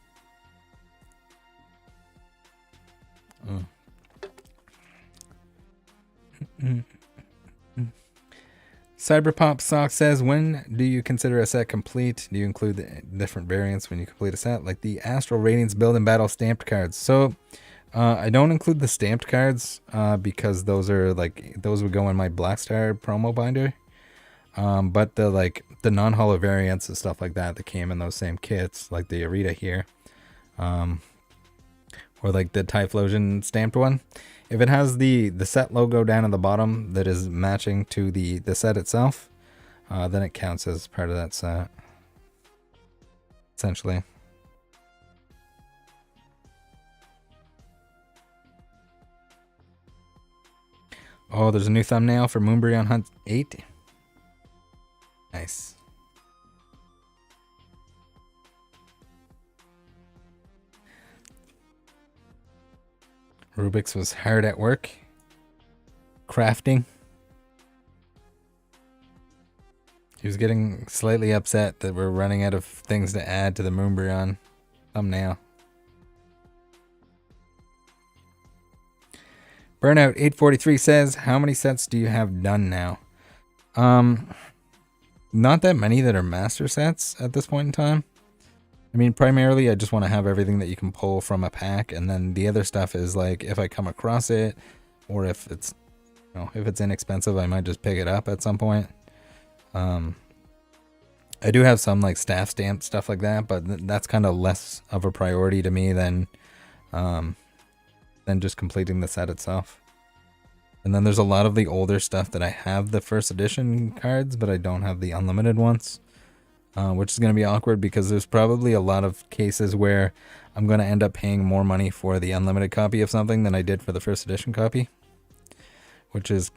Cyberpop Sock says, when do you consider a set complete? Do you include the different variants when you complete a set? Like the Astral Radiance Build and Battle stamped cards. So, I don't include the stamped cards because those would go in my Black Star promo binder. But the non-holo variants and stuff like that came in those same kits, like the Arita here, or like the Typhlosion stamped one. If it has the set logo down at the bottom that is matching to the set itself, then it counts as part of that set, essentially. Oh, there's a new thumbnail for Moonbreon Hunt 8. Nice. Rubik's was hard at work. Crafting. He was getting slightly upset that we're running out of things to add to the Moonbreon thumbnail. Burnout 843 says, how many sets do you have done now? Not that many that are master sets at this point in time. I mean, primarily I just want to have everything that you can pull from a pack, and then the other stuff is like if I come across it, or if it's, you know, if it's inexpensive, I might just pick it up at some point. I do have some like staff stamp stuff like that, but that's kind of less of a priority to me than just completing the set itself. And then there's a lot of the older stuff that I have the first edition cards, but I don't have the unlimited ones, which is going to be awkward because there's probably a lot of cases where I'm going to end up paying more money for the unlimited copy of something than I did for the first edition copy, which is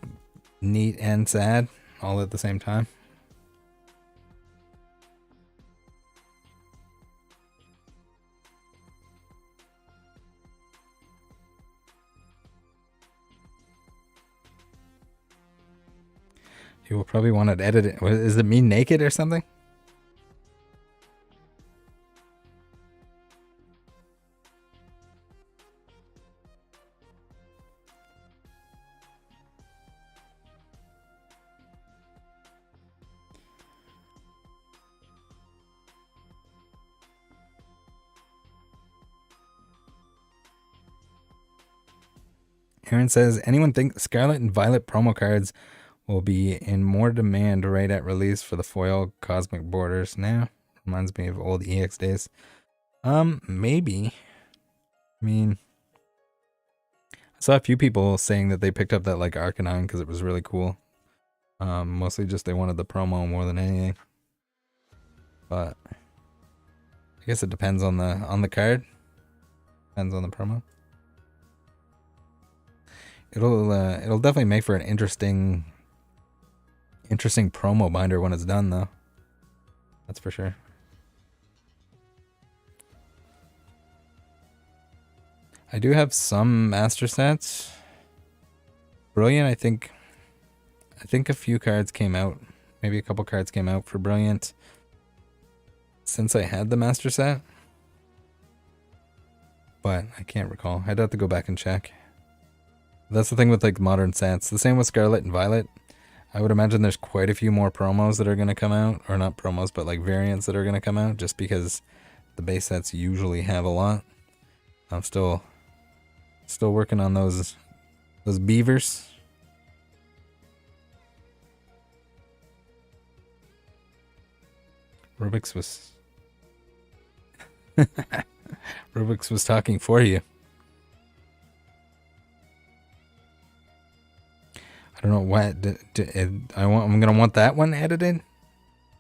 neat and sad all at the same time. You will probably want to edit it. Is it me naked or something? Aaron says, anyone think Scarlett and Violet promo cards will be in more demand right at release for the foil cosmic borders? Now reminds me of old EX days. Maybe. I mean, I saw a few people saying that they picked up that like Arcanine because it was really cool. Mostly just they wanted the promo more than anything. But I guess it depends on the card. Depends on the promo. It'll definitely make for an interesting promo binder when it's done, though. That's for sure. I do have some master sets. Brilliant, I think a few cards came out. Maybe a couple cards came out for Brilliant since I had the master set. But I can't recall. I'd have to go back and check. That's the thing with like modern sets. The same with Scarlet and Violet. I would imagine there's quite a few more promos that are going to come out. Or not promos, but like variants that are going to come out. Just because the base sets usually have a lot. I'm still working on those beavers. Rubik's was talking for you. I don't know what I'm gonna want that one edited.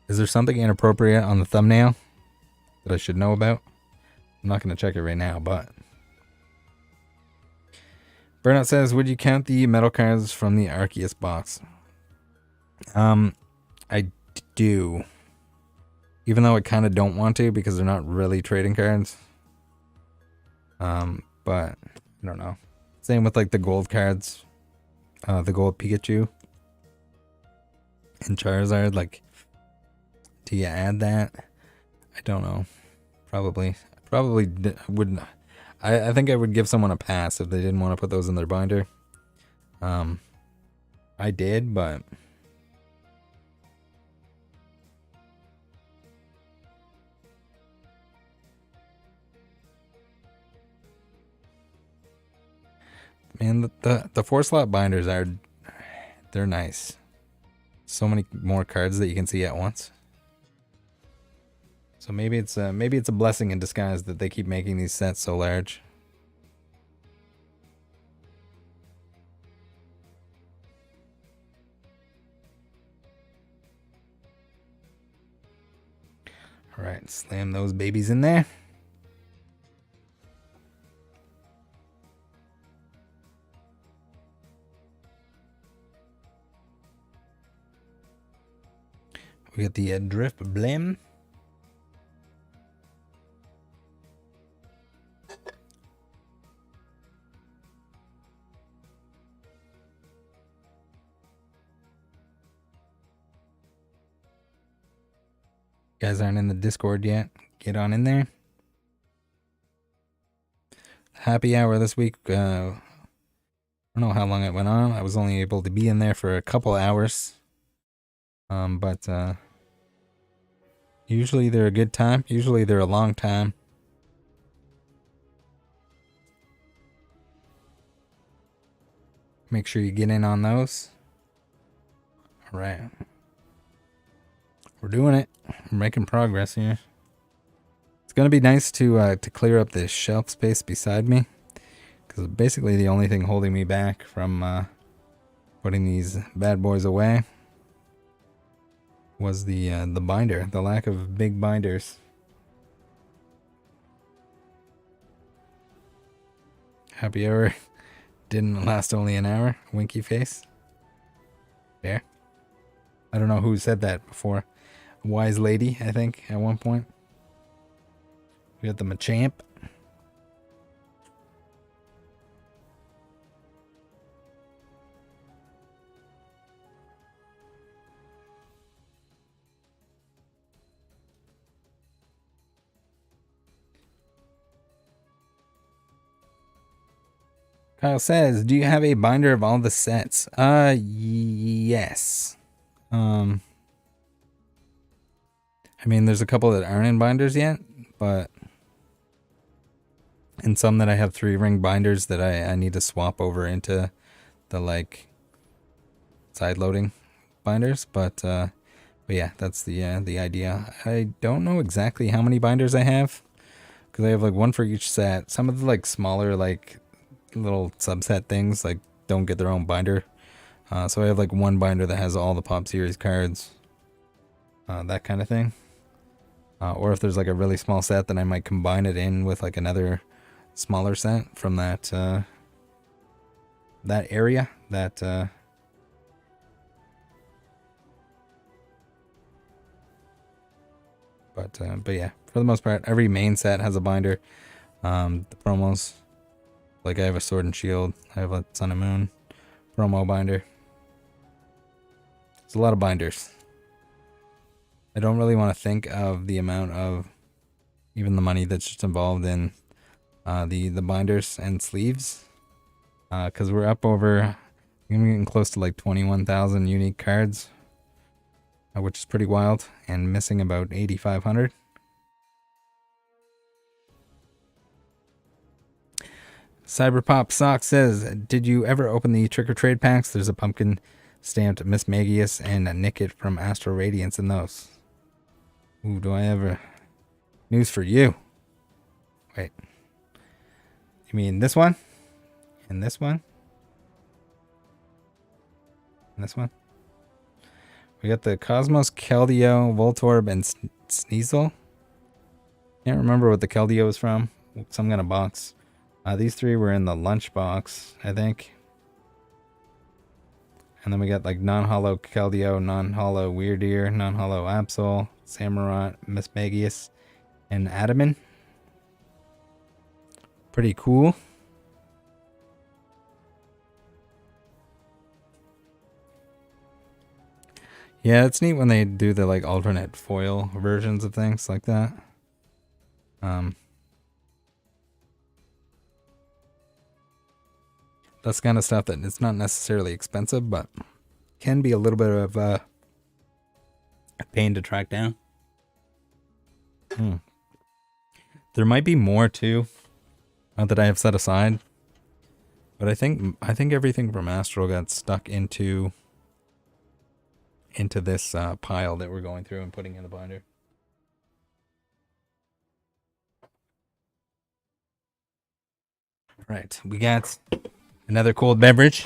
Is there something inappropriate on the thumbnail that I should know about? I'm not gonna check it right now, but Burnout says, would you count the metal cards from the Arceus box? I do, even though I kind of don't want to because they're not really trading cards. But I don't know. Same with like the gold cards. The gold Pikachu and Charizard, like, do you add that? I don't know. Probably wouldn't. I think I would give someone a pass if they didn't want to put those in their binder. I did, but man, the 4-slot binders they're nice. So many more cards that you can see at once. So maybe it's a blessing in disguise that they keep making these sets so large. All right, slam those babies in there. We got the Drift Blim. You guys aren't in the Discord yet, get on in there. Happy hour this week. I don't know how long it went on. I was only able to be in there for a couple hours. But usually they're a good time. Usually they're a long time. Make sure you get in on those. All right. We're doing it. We're making progress here. It's gonna be nice to clear up this shelf space beside me, because basically the only thing holding me back from putting these bad boys away was the binder, the lack of big binders. Happy hour didn't last only an hour. Winky face. There. I don't know who said that before. Wise lady, I think, at one point. We got the Machamp. Kyle says, do you have a binder of all the sets? Yes. I mean, there's a couple that aren't in binders yet, but and some that I have 3-ring binders that I need to swap over into the like side loading binders, but yeah, that's the idea. I don't know exactly how many binders I have, because I have like one for each set. Some of the like smaller like little subset things like don't get their own binder, so I have like one binder that has all the Pop Series cards, that kind of thing. Or if there's like a really small set, then I might combine it in with like another smaller set from that that area. But yeah, for the most part, every main set has a binder. The promos, like I have a Sword and Shield, I have a Sun and Moon promo binder. It's a lot of binders. I don't really want to think of the amount of even the money that's just involved in the binders and sleeves, because we're up over, we're getting close to like 21,000 unique cards, which is pretty wild, and missing about 8,500. Cyberpop Sock says, did you ever open the Trick or Trade packs? There's a pumpkin stamped Miss Magius and a Nickit from Astro Radiance in those. Ooh, do I ever? News for you. Wait. You mean this one? And this one? And this one? We got the Cosmos, Keldeo, Voltorb, and Sneasel. Can't remember what the Keldeo is from. Some kind of box. These 3 were in the lunch box, I think. And then we got like non-hollow Keldeo, non-hollow Weirdeer, non-hollow Absol, Samurott, Miss Magius, and Adaman. Pretty cool. Yeah, it's neat when they do the like alternate foil versions of things like that. That's kind of stuff that it's not necessarily expensive, but can be a little bit of a pain to track down. There might be more too that I have set aside, but I think everything from Astro got stuck into this pile that we're going through and putting in the binder. Right, we got another cold beverage.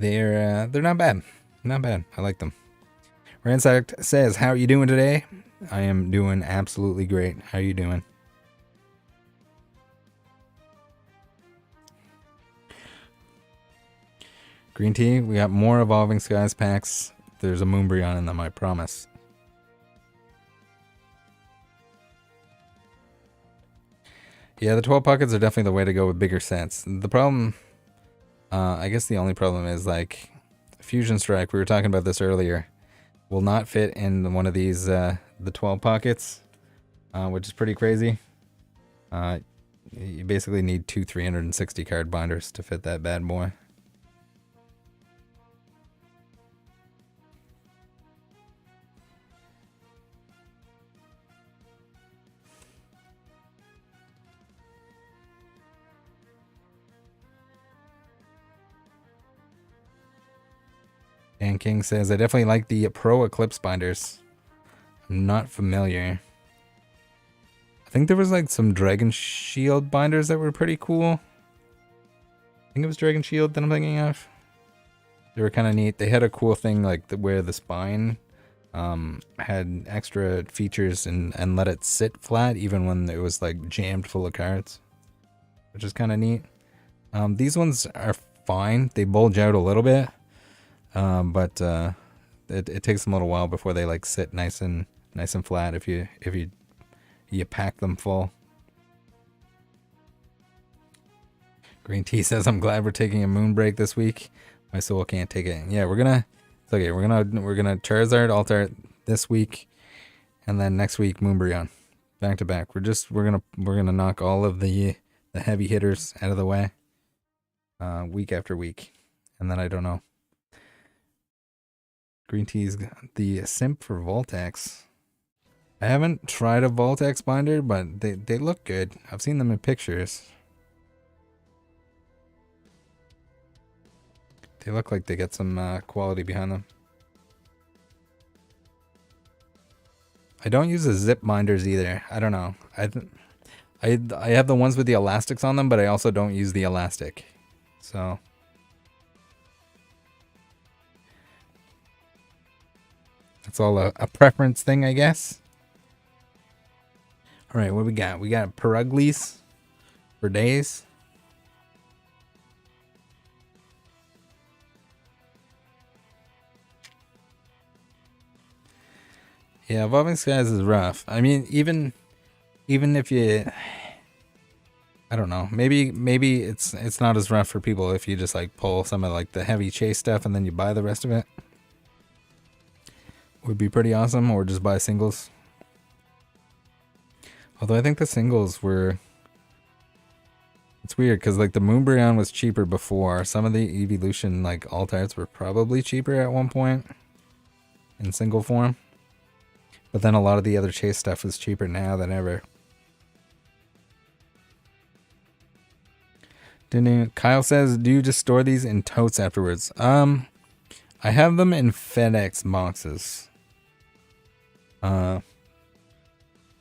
They're not bad. Not bad. I like them. Ransacked says, how are you doing today? I am doing absolutely great. How are you doing? Green tea, we got more Evolving Skies packs. There's a Moonbreon in them, I promise. Yeah, the 12 pockets are definitely the way to go with bigger sets. The problem, I guess the only problem is like Fusion Strike, we were talking about this earlier, will not fit in one of these, the 12 pockets, which is pretty crazy. You basically need two 360 card binders to fit that bad boy. Dan King says, I definitely like the Pro Eclipse binders. I'm not familiar. I think there was like some Dragon Shield binders that were pretty cool. I think it was Dragon Shield that I'm thinking of. They were kind of neat. They had a cool thing like where the spine had extra features and let it sit flat even when it was like jammed full of cards, which is kind of neat. These ones are fine. They bulge out a little bit. But it takes them a little while before they like sit nice and flat if you pack them full. Green Tea says, I'm glad we're taking a moon break this week. My soul can't take it. Yeah, it's okay. We're gonna Charizard Altar this week, and then next week Moonbreon, back to back. We're gonna knock all of the heavy hitters out of the way, week after week, and then I don't know. Green Tea's the simp for Voltex. I haven't tried a Voltex binder, but they look good. I've seen them in pictures. They look like they get some quality behind them. I don't use the zip binders either. I don't know. I have the ones with the elastics on them, but I also don't use the elastic. So it's all a preference thing, I guess. All right, what we got? We got Peruglis for days. Yeah, Evolving Skies is rough. I mean, even if you, I don't know, maybe it's not as rough for people if you just like pull some of like the heavy chase stuff and then you buy the rest of it. Would be pretty awesome, or just buy singles. Although I think the singles were, it's weird because like the Moonbreon was cheaper before. Some of the Evolution like Altarts were probably cheaper at one point in single form. But then a lot of the other chase stuff is cheaper now than ever. Kyle says, do you just store these in totes afterwards? I have them in FedEx boxes. I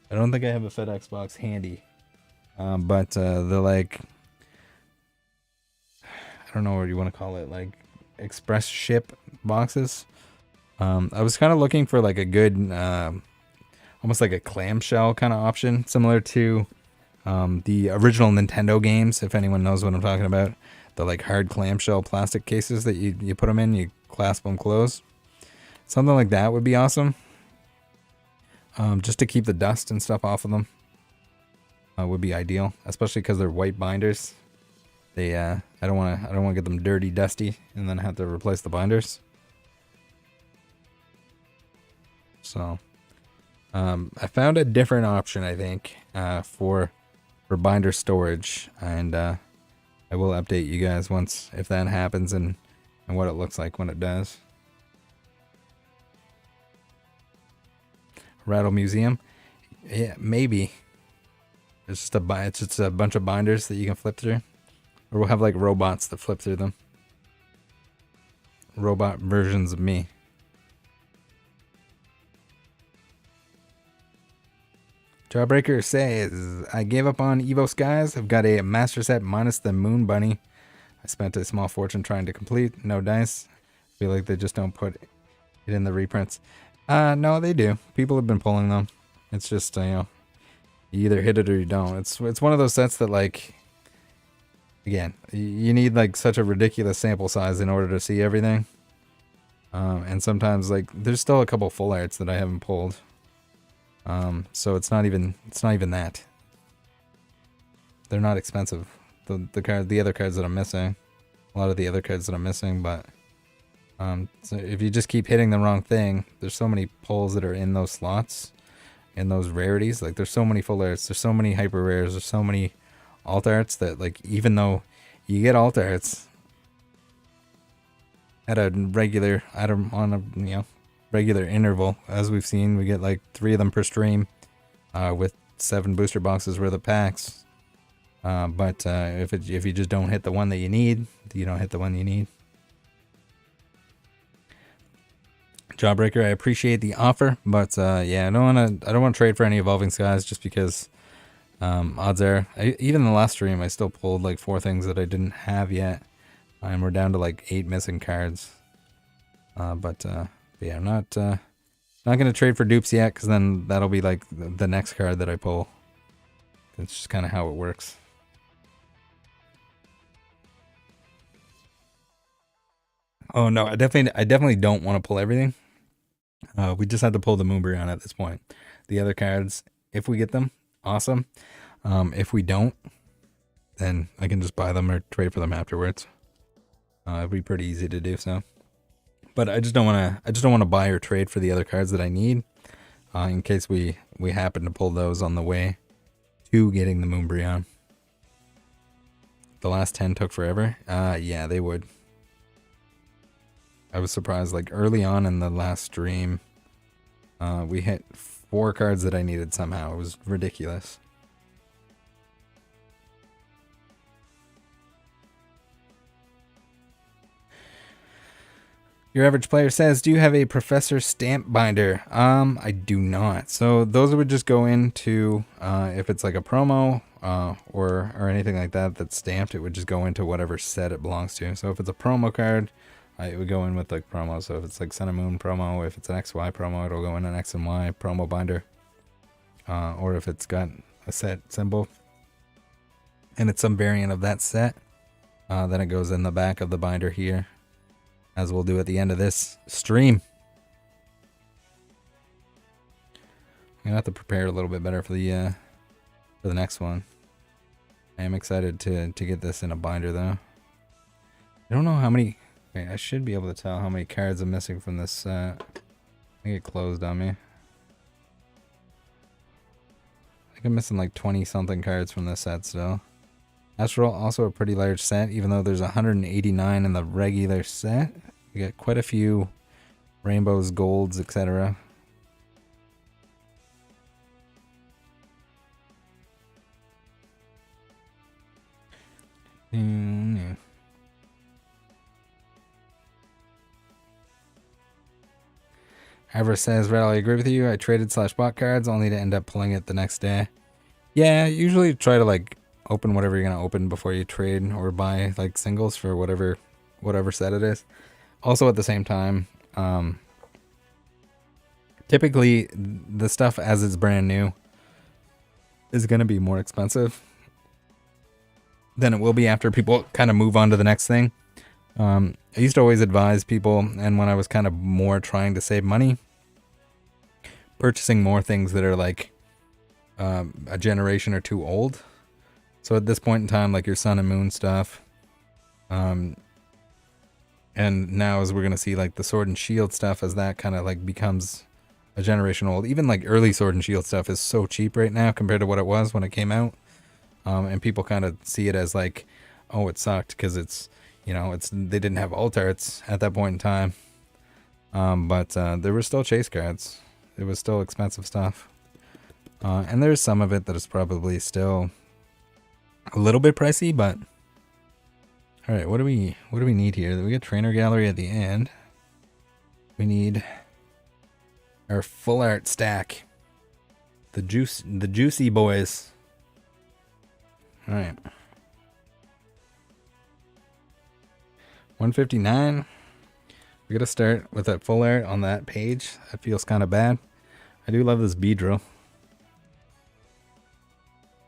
don't think I have a FedEx box handy. But they're like, I don't know what you want to call it, like express ship boxes. I was kind of looking for like a good, almost like a clamshell kind of option, similar to the original Nintendo games, if anyone knows what I'm talking about. The like hard clamshell plastic cases that you put them in, you clasp them closed. Something like that would be awesome. Just to keep the dust and stuff off of them would be ideal, especially because they're white binders. They I don't want to get them dirty, dusty, and then have to replace the binders. So I found a different option, I think, for binder storage, and I will update you guys once if that happens and what it looks like when it does. Rattle Museum, yeah, maybe. It's just a bunch of binders that you can flip through, or we'll have like robots that flip through them. Robot versions of me. Jawbreaker says, I gave up on Evo Skies. I've got a master set minus the Moon Bunny. I spent a small fortune trying to complete. No dice. Feel like they just don't put it in the reprints. No, they do. People have been pulling them. It's just, you know, you either hit it or you don't. It's one of those sets that, like, again, you need like such a ridiculous sample size in order to see everything. And sometimes, like, there's still a couple full arts that I haven't pulled. So it's not even that. They're not expensive. The other cards that I'm missing, a lot of the other cards that I'm missing, but so if you just keep hitting the wrong thing, there's so many pulls that are in those slots, in those rarities. Like, there's so many full arts, there's so many hyper rares, there's so many alt arts that, like, even though you get alt arts at a regular on a, you know, regular interval, as we've seen, we get like 3 of them per stream, with 7 booster boxes worth of packs. But if you just don't hit the one that you need, you don't hit the one you need. Jawbreaker, I appreciate the offer, but yeah, I don't want to trade for any Evolving Skies, just because odds are, even in the last stream, I still pulled like 4 things that I didn't have yet, and we're down to like 8 missing cards. But yeah, I'm not gonna trade for dupes yet, because then that'll be like the next card that I pull. It's just kind of how it works. Oh no, I definitely don't want to pull everything. We just had to pull the Moonbreon at this point. The other cards, if we get them, awesome. If we don't, then I can just buy them or trade for them afterwards. It'd be pretty easy to do so. But I just don't want to buy or trade for the other cards that I need, in case we happen to pull those on the way to getting the Moonbreon. The last 10 took forever. Yeah, they would. I was surprised, like early on in the last stream, we hit 4 cards that I needed somehow. It was ridiculous. Your average player says, do you have a Professor stamp binder? I do not. So those would just go into, if it's like a promo, or anything like that that's stamped, it would just go into whatever set it belongs to. So if it's a promo card, it would go in with like promo. So if it's like Sun and Moon promo, if it's an XY promo, it'll go in an X and Y promo binder. Or if it's got a set symbol and it's some variant of that set, then it goes in the back of the binder here, as we'll do at the end of this stream. I'm gonna have to prepare a little bit better for the next one. I am excited to get this in a binder though. I don't know how many. Wait, I should be able to tell how many cards I'm missing from this set. I think it closed on me. I think I'm missing like 20 something cards from this set still. Astral, also a pretty large set, even though there's 189 in the regular set. We got quite a few rainbows, golds, etc. Ever says, Rattle, I agree with you. I traded /bought cards only to end up pulling it the next day. Yeah, usually try to like open whatever you're gonna open before you trade or buy like singles for whatever set it is. Also at the same time, typically the stuff as it's brand new is gonna be more expensive than it will be after people kind of move on to the next thing. I used to always advise people, and when I was kind of more trying to save money, purchasing more things that are like a generation or two old. So at this point in time, like your Sun and Moon stuff, and now as we're gonna see like the Sword and Shield stuff, as that kind of like becomes a generation old. Even like early Sword and Shield stuff is so cheap right now compared to what it was when it came out, and people kind of see it as like, oh, it sucked because it's, you know, they didn't have alt arts at that point in time, but there were still chase cards. It was still expensive stuff, and there's some of it that is probably still a little bit pricey. But all right, what do we need here? We got Trainer Gallery at the end. We need our full art stack, the juicy boys. All right. 159. We gotta start with that full art on that page. That feels kind of bad. I do love this Brio.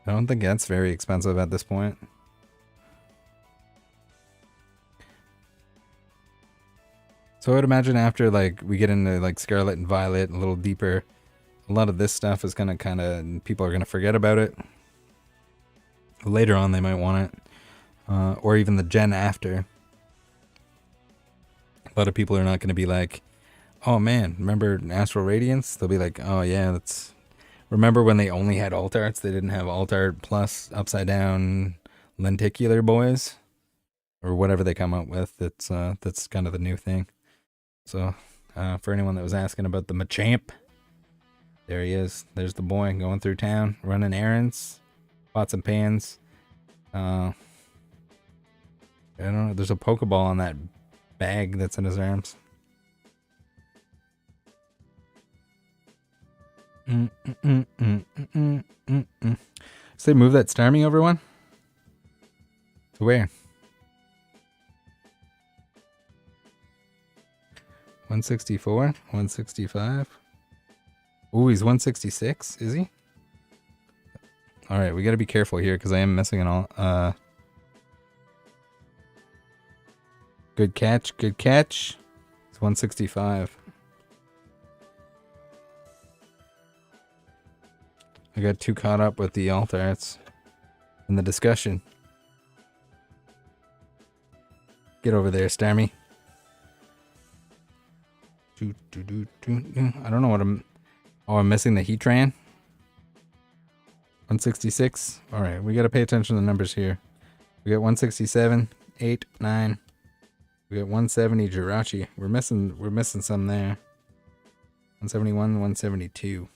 I don't think that's very expensive at this point. So I would imagine after like we get into like Scarlett and Violet a little deeper, a lot of this stuff is gonna people are gonna forget about it. Later on they might want it. Or even the gen after. A lot of people are not gonna be like, oh man, remember Astral Radiance? They'll be like, oh yeah, that's... Remember when they only had alt arts? They didn't have alt art plus upside down lenticular boys? Or whatever they come up with. That's kind of the new thing. So, for anyone that was asking about the Machamp, there he is. There's the boy going through town, running errands, pots and pans. I don't know. There's a Pokeball on that bag that's in his arms. So they move that Starmie over one? To where? 164? 165? Ooh, he's 166, is he? Alright, we gotta be careful here because I am missing an all. Good catch, good catch. It's 165. I got too caught up with the alt arts and the discussion. Get over there, Starmie. I don't know what I'm... Oh, I'm missing the Heatran. 166. Alright, we gotta pay attention to the numbers here. We got 167, 8, 9. We got 170 Jirachi. We're missing some there. 171, 172.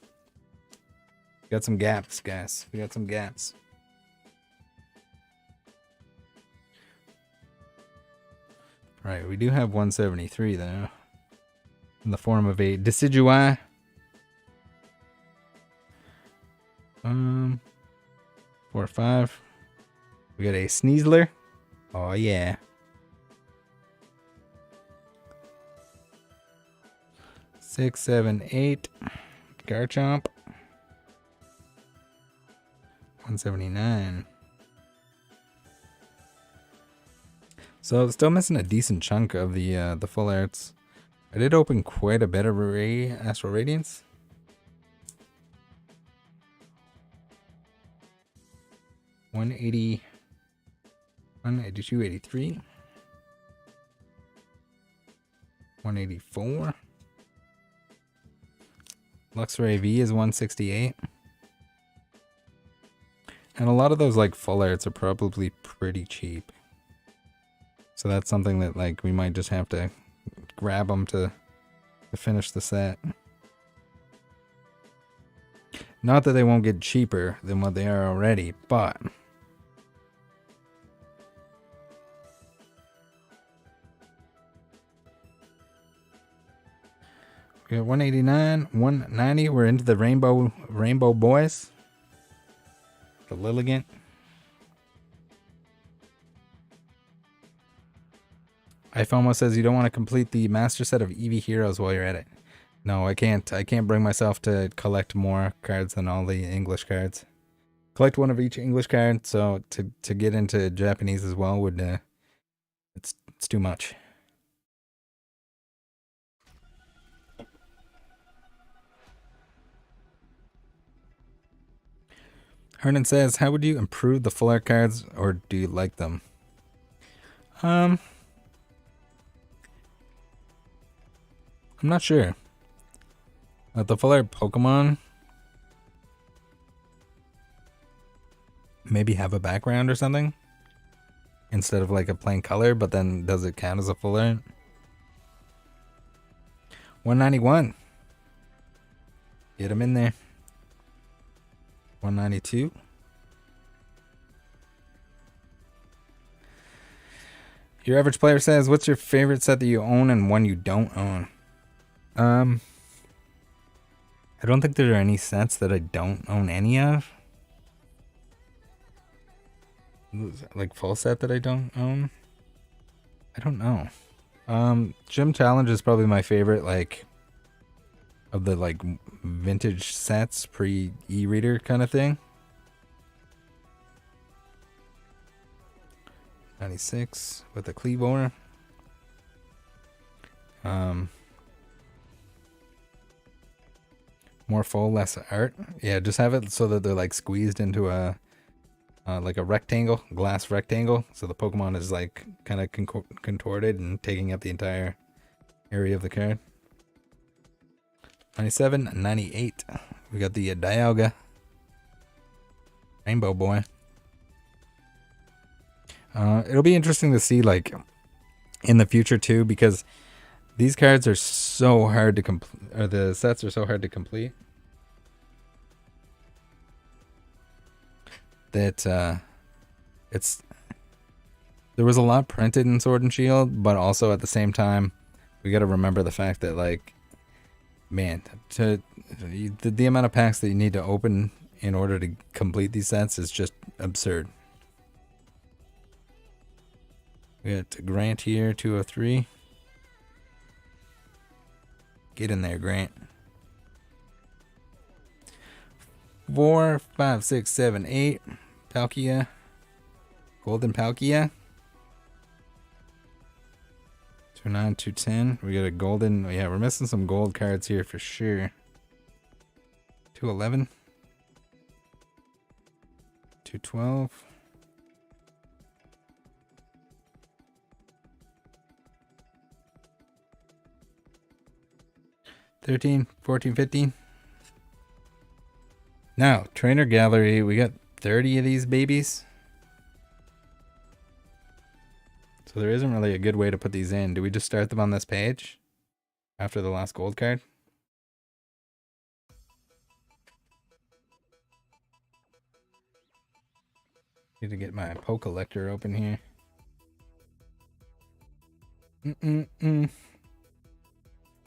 We got some gaps, guys. We got some gaps. Alright, we do have 173 though. In the form of a Decidueye. 4 or 5. We got a Sneasler. Oh yeah. 6, 7, 8. Garchomp. 179. So still missing a decent chunk of the full arts. I did open quite a bit of Astral Radiance. $180, $182, 83, $184. Luxray AV is 168. And a lot of those like full arts are probably pretty cheap. So that's something that like we might just have to grab them to finish the set. Not that they won't get cheaper than what they are already, but we got 189, 190. We're into the rainbow boys. The Lilligant. iPhone says you don't want to complete the master set of Eevee heroes while you're at it. No, I can't. I can't bring myself to collect more cards than all the English cards. Collect one of each English card, so to get into Japanese as well would it's too much. Hernan says, how would you improve the full art cards, or do you like them? I'm not sure. The full art Pokemon maybe have a background or something instead of like a plain color, but then does it count as a full art? 191. Get him in there. 192. Your average player says, what's your favorite set that you own and one you don't own? I don't think there are any sets that I don't own any of. Like full set that I don't own. I don't know. Gym Challenge is probably my favorite, like, of the, like, vintage sets, pre-e-reader kind of thing. 96 with the Cleaver. More full, less art. Yeah, just have it so that they're like squeezed into a like a rectangle, glass rectangle. So the Pokemon is like kind of contorted and taking up the entire area of the card. 97, 98. We got the Dialga. Rainbow Boy. It'll be interesting to see like in the future too, because these cards are so hard to complete, or the sets are so hard to complete, that there was a lot printed in Sword and Shield, but also at the same time, we got to remember the fact that, like, man, the amount of packs that you need to open in order to complete these sets is just absurd. We got Grant here, 203. Get in there, Grant. 4, 5, 6, 7, 8. Palkia. Golden Palkia. 209, 210. We got a golden. Yeah, we're missing some gold cards here for sure. 211. 212. 13, 14, 15. Now, Trainer Gallery, we got 30 of these babies. So there isn't really a good way to put these in. Do we just start them on this page after the last gold card? Need to get my Pokelector open here.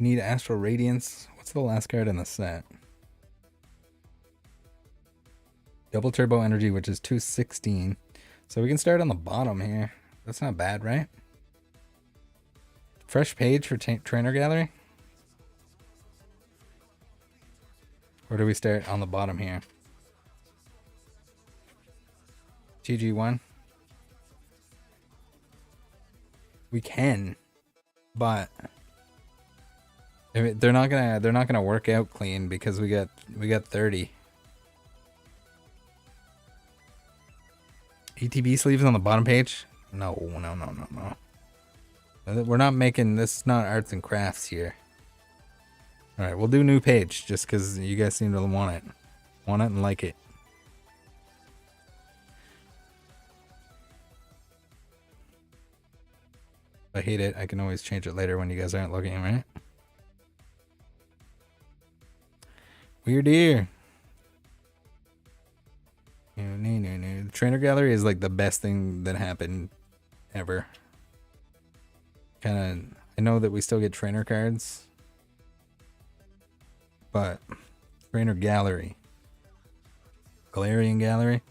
Need Astral Radiance. What's the last card in the set? Double Turbo Energy, which is 216. So we can start on the bottom here. That's not bad, right? Fresh page for Trainer Gallery? Or do we start on the bottom here? TG1. We can, but I mean, they're not gonna work out clean because we got 30. ETB sleeves on the bottom page? No. We're not making this. Is not arts and crafts here. All right, we'll do new page just because you guys seem to want it and like it. If I hate it, I can always change it later when you guys aren't looking, right? Weird ear. No. The Trainer Gallery is like the best thing that happened ever. I know that we still get trainer cards, but Trainer Gallery, Galarian Gallery,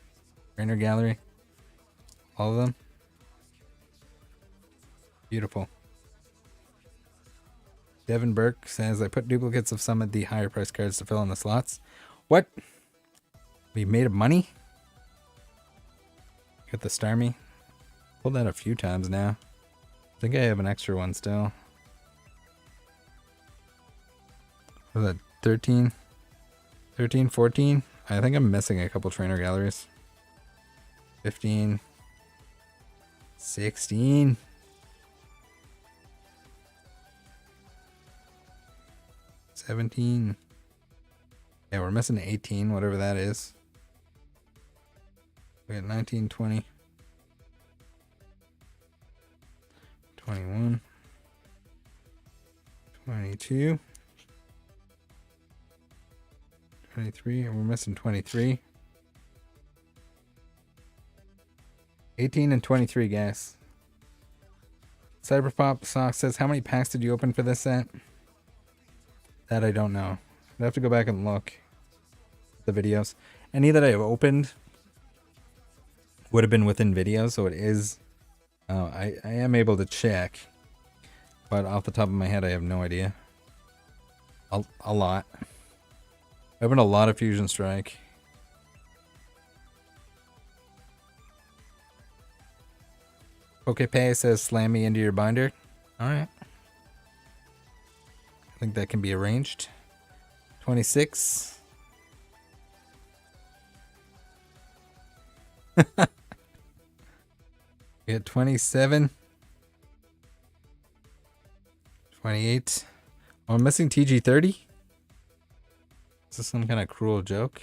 Trainer Gallery, all of them. Beautiful. Devin Burke says, I put duplicates of some of the higher price cards to fill in the slots. What? We made of money? Got the Starmie. Pulled that a few times now. I think I have an extra one still. Was that 13? 13, 14? I think I'm missing a couple trainer galleries. 15. 16. 17. Yeah, we're missing 18, whatever that is. We got 19, 20. 21. 22. 23, and we're missing 23. 18 and 23, guys. Cyberpop Sock says, how many packs did you open for this set? That I don't know. I'd have to go back and look at the videos. Any that I have opened would have been within videos, so it is Oh, I am able to check, but off the top of my head, I have no idea. A lot. I opened a lot of Fusion Strike. PokePay says slam me into your binder. Alright. I think that can be arranged. 26. We got 27. 28. Oh, I'm missing TG30? Is this some kind of cruel joke?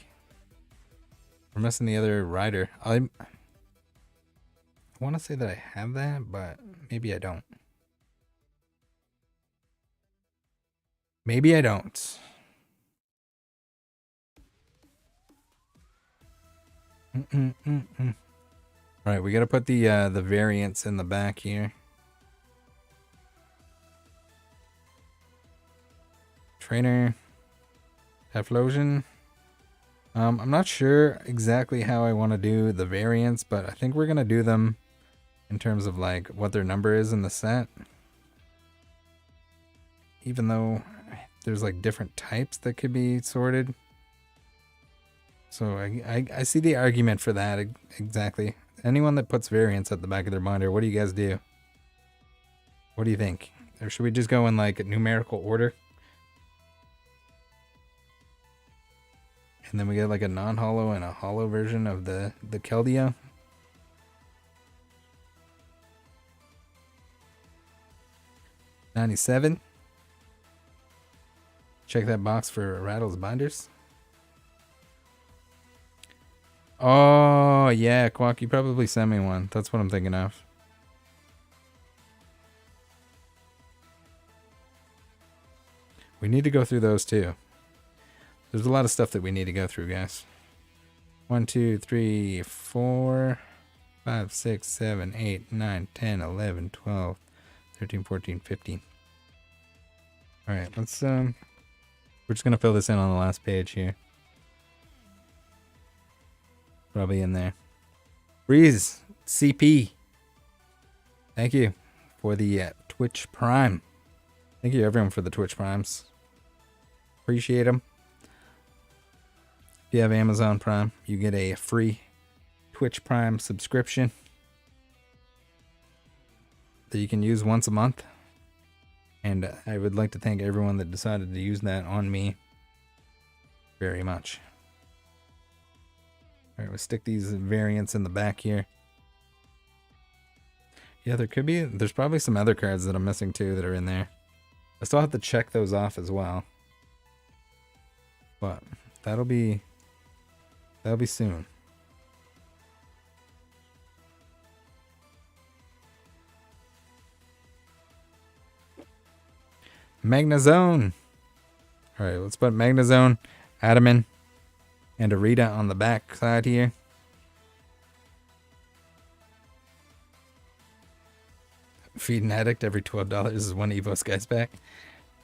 We're missing the other rider. I want to say that I have that, but maybe I don't. Maybe I don't. Alright, we gotta put the variants in the back here. Trainer. Typhlosion. I'm not sure exactly how I want to do the variants, but I think we're gonna do them in terms of like what their number is in the set. Even though there's like different types that could be sorted. So I see the argument for that exactly. Anyone that puts variants at the back of their binder, what do you guys do? What do you think? Or should we just go in like a numerical order? And then we get like a non-hollow and a hollow version of the Keldeo. $97. Check that box for Rattle's binders. Oh, yeah, Quack, you probably sent me one. That's what I'm thinking of. We need to go through those too. There's a lot of stuff that we need to go through, guys. 1, 2, 3, 4, 5, 6, 7, 8, 9, 10, 11, 12, 13, 14, 15. Alright, let's we're just gonna fill this in on the last page here. Probably in there. Breeze CP. Thank you for the Twitch Prime. Thank you everyone for the Twitch Primes. Appreciate them. If you have Amazon Prime, you get a free Twitch Prime subscription that you can use once a month. And I would like to thank everyone that decided to use that on me very much. Alright, we'll stick these variants in the back here. Yeah, there's probably some other cards that I'm missing too that are in there. I still have to check those off as well. But that'll be soon. Magnezone. Alright, let's put Magnezone, Adaman, and Arita on the back side here. Feed an addict every $12 is one Evo Skies pack.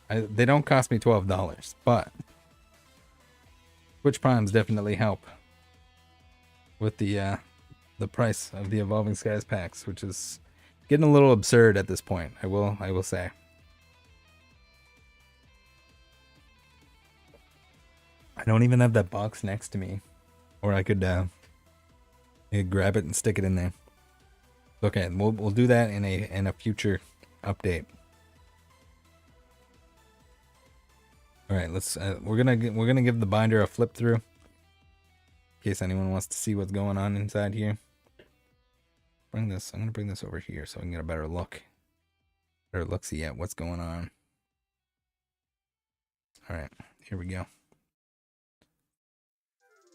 They don't cost me $12, but Twitch Primes definitely help with the price of the Evolving Skies packs, which is getting a little absurd at this point. I will say. I don't even have that box next to me, or I could grab it and stick it in there. Okay, we'll do that in a future update. All right, let's we're gonna give the binder a flip through in case anyone wants to see what's going on inside here. I'm gonna bring this over here so I can get a better look-see at what's going on. All right, here we go.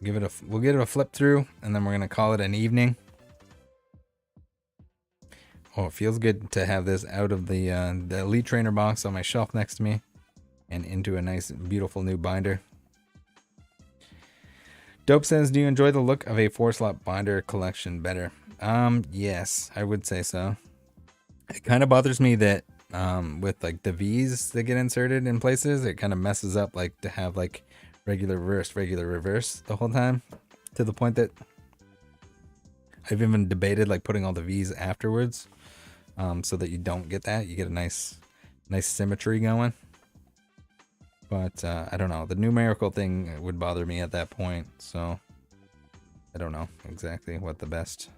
We'll get it a flip through, and then we're gonna call it an evening. Oh, it feels good to have this out of the Elite Trainer box on my shelf next to me and into a nice, beautiful new binder. Dope says, do you enjoy the look of a 4-slot binder collection better? Yes, I would say so. It kind of bothers me that with like the V's that get inserted in places, it kind of messes up like to have like regular reverse the whole time, to the point that I've even debated like putting all the V's afterwards. so that you don't get that. You get a nice symmetry going. But I don't know. The numerical thing would bother me at that point. So I don't know exactly what the best.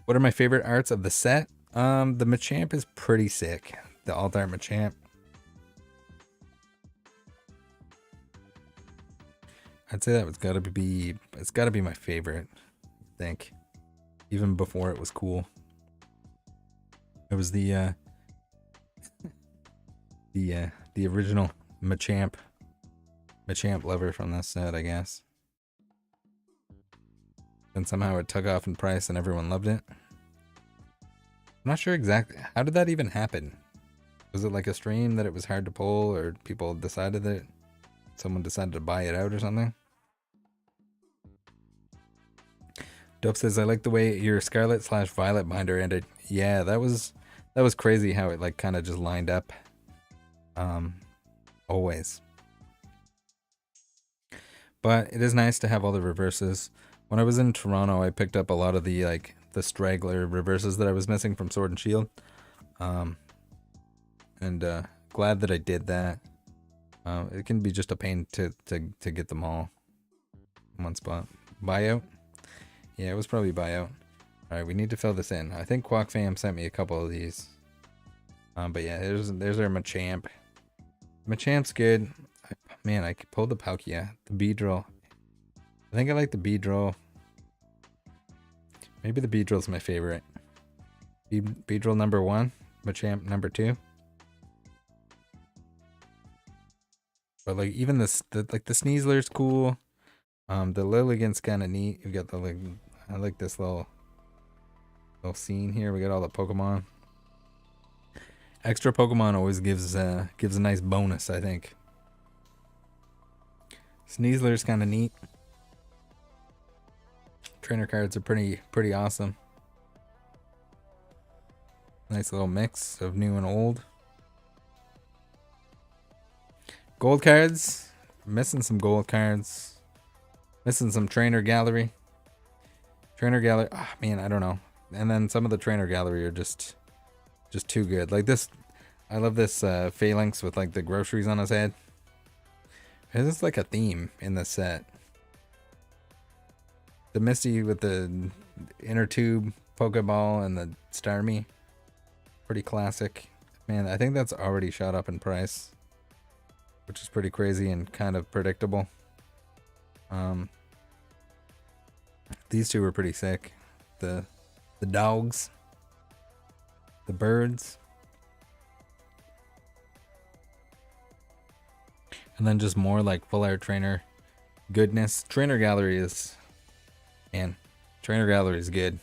What are my favorite arts of the set? The Machamp is pretty sick. The Alt-Art Machamp. I'd say that it's gotta be my favorite, I think. Even before it was cool. It was the original Machamp lover from this set, I guess. And somehow it took off in price and everyone loved it. I'm not sure exactly. How did that even happen? Was it like a stream that it was hard to pull, or people decided that someone decided to buy it out or something? Dope says, I like the way your Scarlett / Violet binder ended. Yeah, that was crazy how it like kind of just lined up. Always. But it is nice to have all the reverses. When I was in Toronto, I picked up a lot of the straggler reverses that I was missing from Sword and Shield. Glad that I did that. It can be just a pain to get them all in one spot. Buyout? Yeah, it was probably buyout. Alright, we need to fill this in. I think Quack Fam sent me a couple of these. But yeah, there's our Machamp. Machamp's good. Man, I pulled the Palkia. The Beedrill. I think I like the Beedrill. Maybe the Beedrill's my favorite. Beedrill number 1. Machamp number 2. But like even the Sneasler's cool. The Lilligant's kind of neat. We got the I like this little scene here. We got all the Pokemon. Extra Pokemon always gives a nice bonus, I think. Sneasler's kind of neat. Trainer cards are pretty awesome. Nice little mix of new and old. Gold cards. Missing some gold cards. Missing some trainer gallery. Oh, man, I don't know. And then some of the trainer gallery are just too good. Like this, I love this Phalanx with like the groceries on his head. It's like a theme in the set. The Misty with the inner tube Pokeball and the Starmie. Pretty classic. Man, I think that's already shot up in price, which is pretty crazy and kind of predictable. These two were pretty sick. The dogs. The birds. And then just more like full art trainer goodness. Trainer gallery is, man, trainer gallery is good.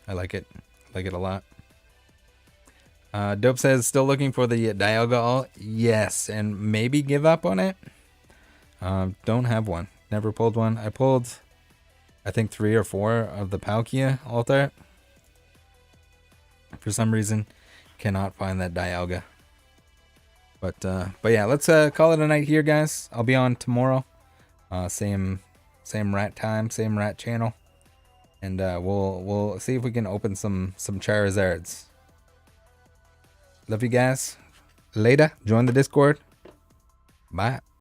I like it. I like it a lot. Dope says, still looking for the Dialga alt? Yes, and maybe give up on it. Don't have one. Never pulled one. I pulled, I think 3 or 4 of the Palkia alt art. For some reason, cannot find that Dialga. But yeah, let's call it a night here, guys. I'll be on tomorrow. Same rat time, same rat channel, and we'll see if we can open some Charizards. Love you guys. Later. Join the Discord. Bye.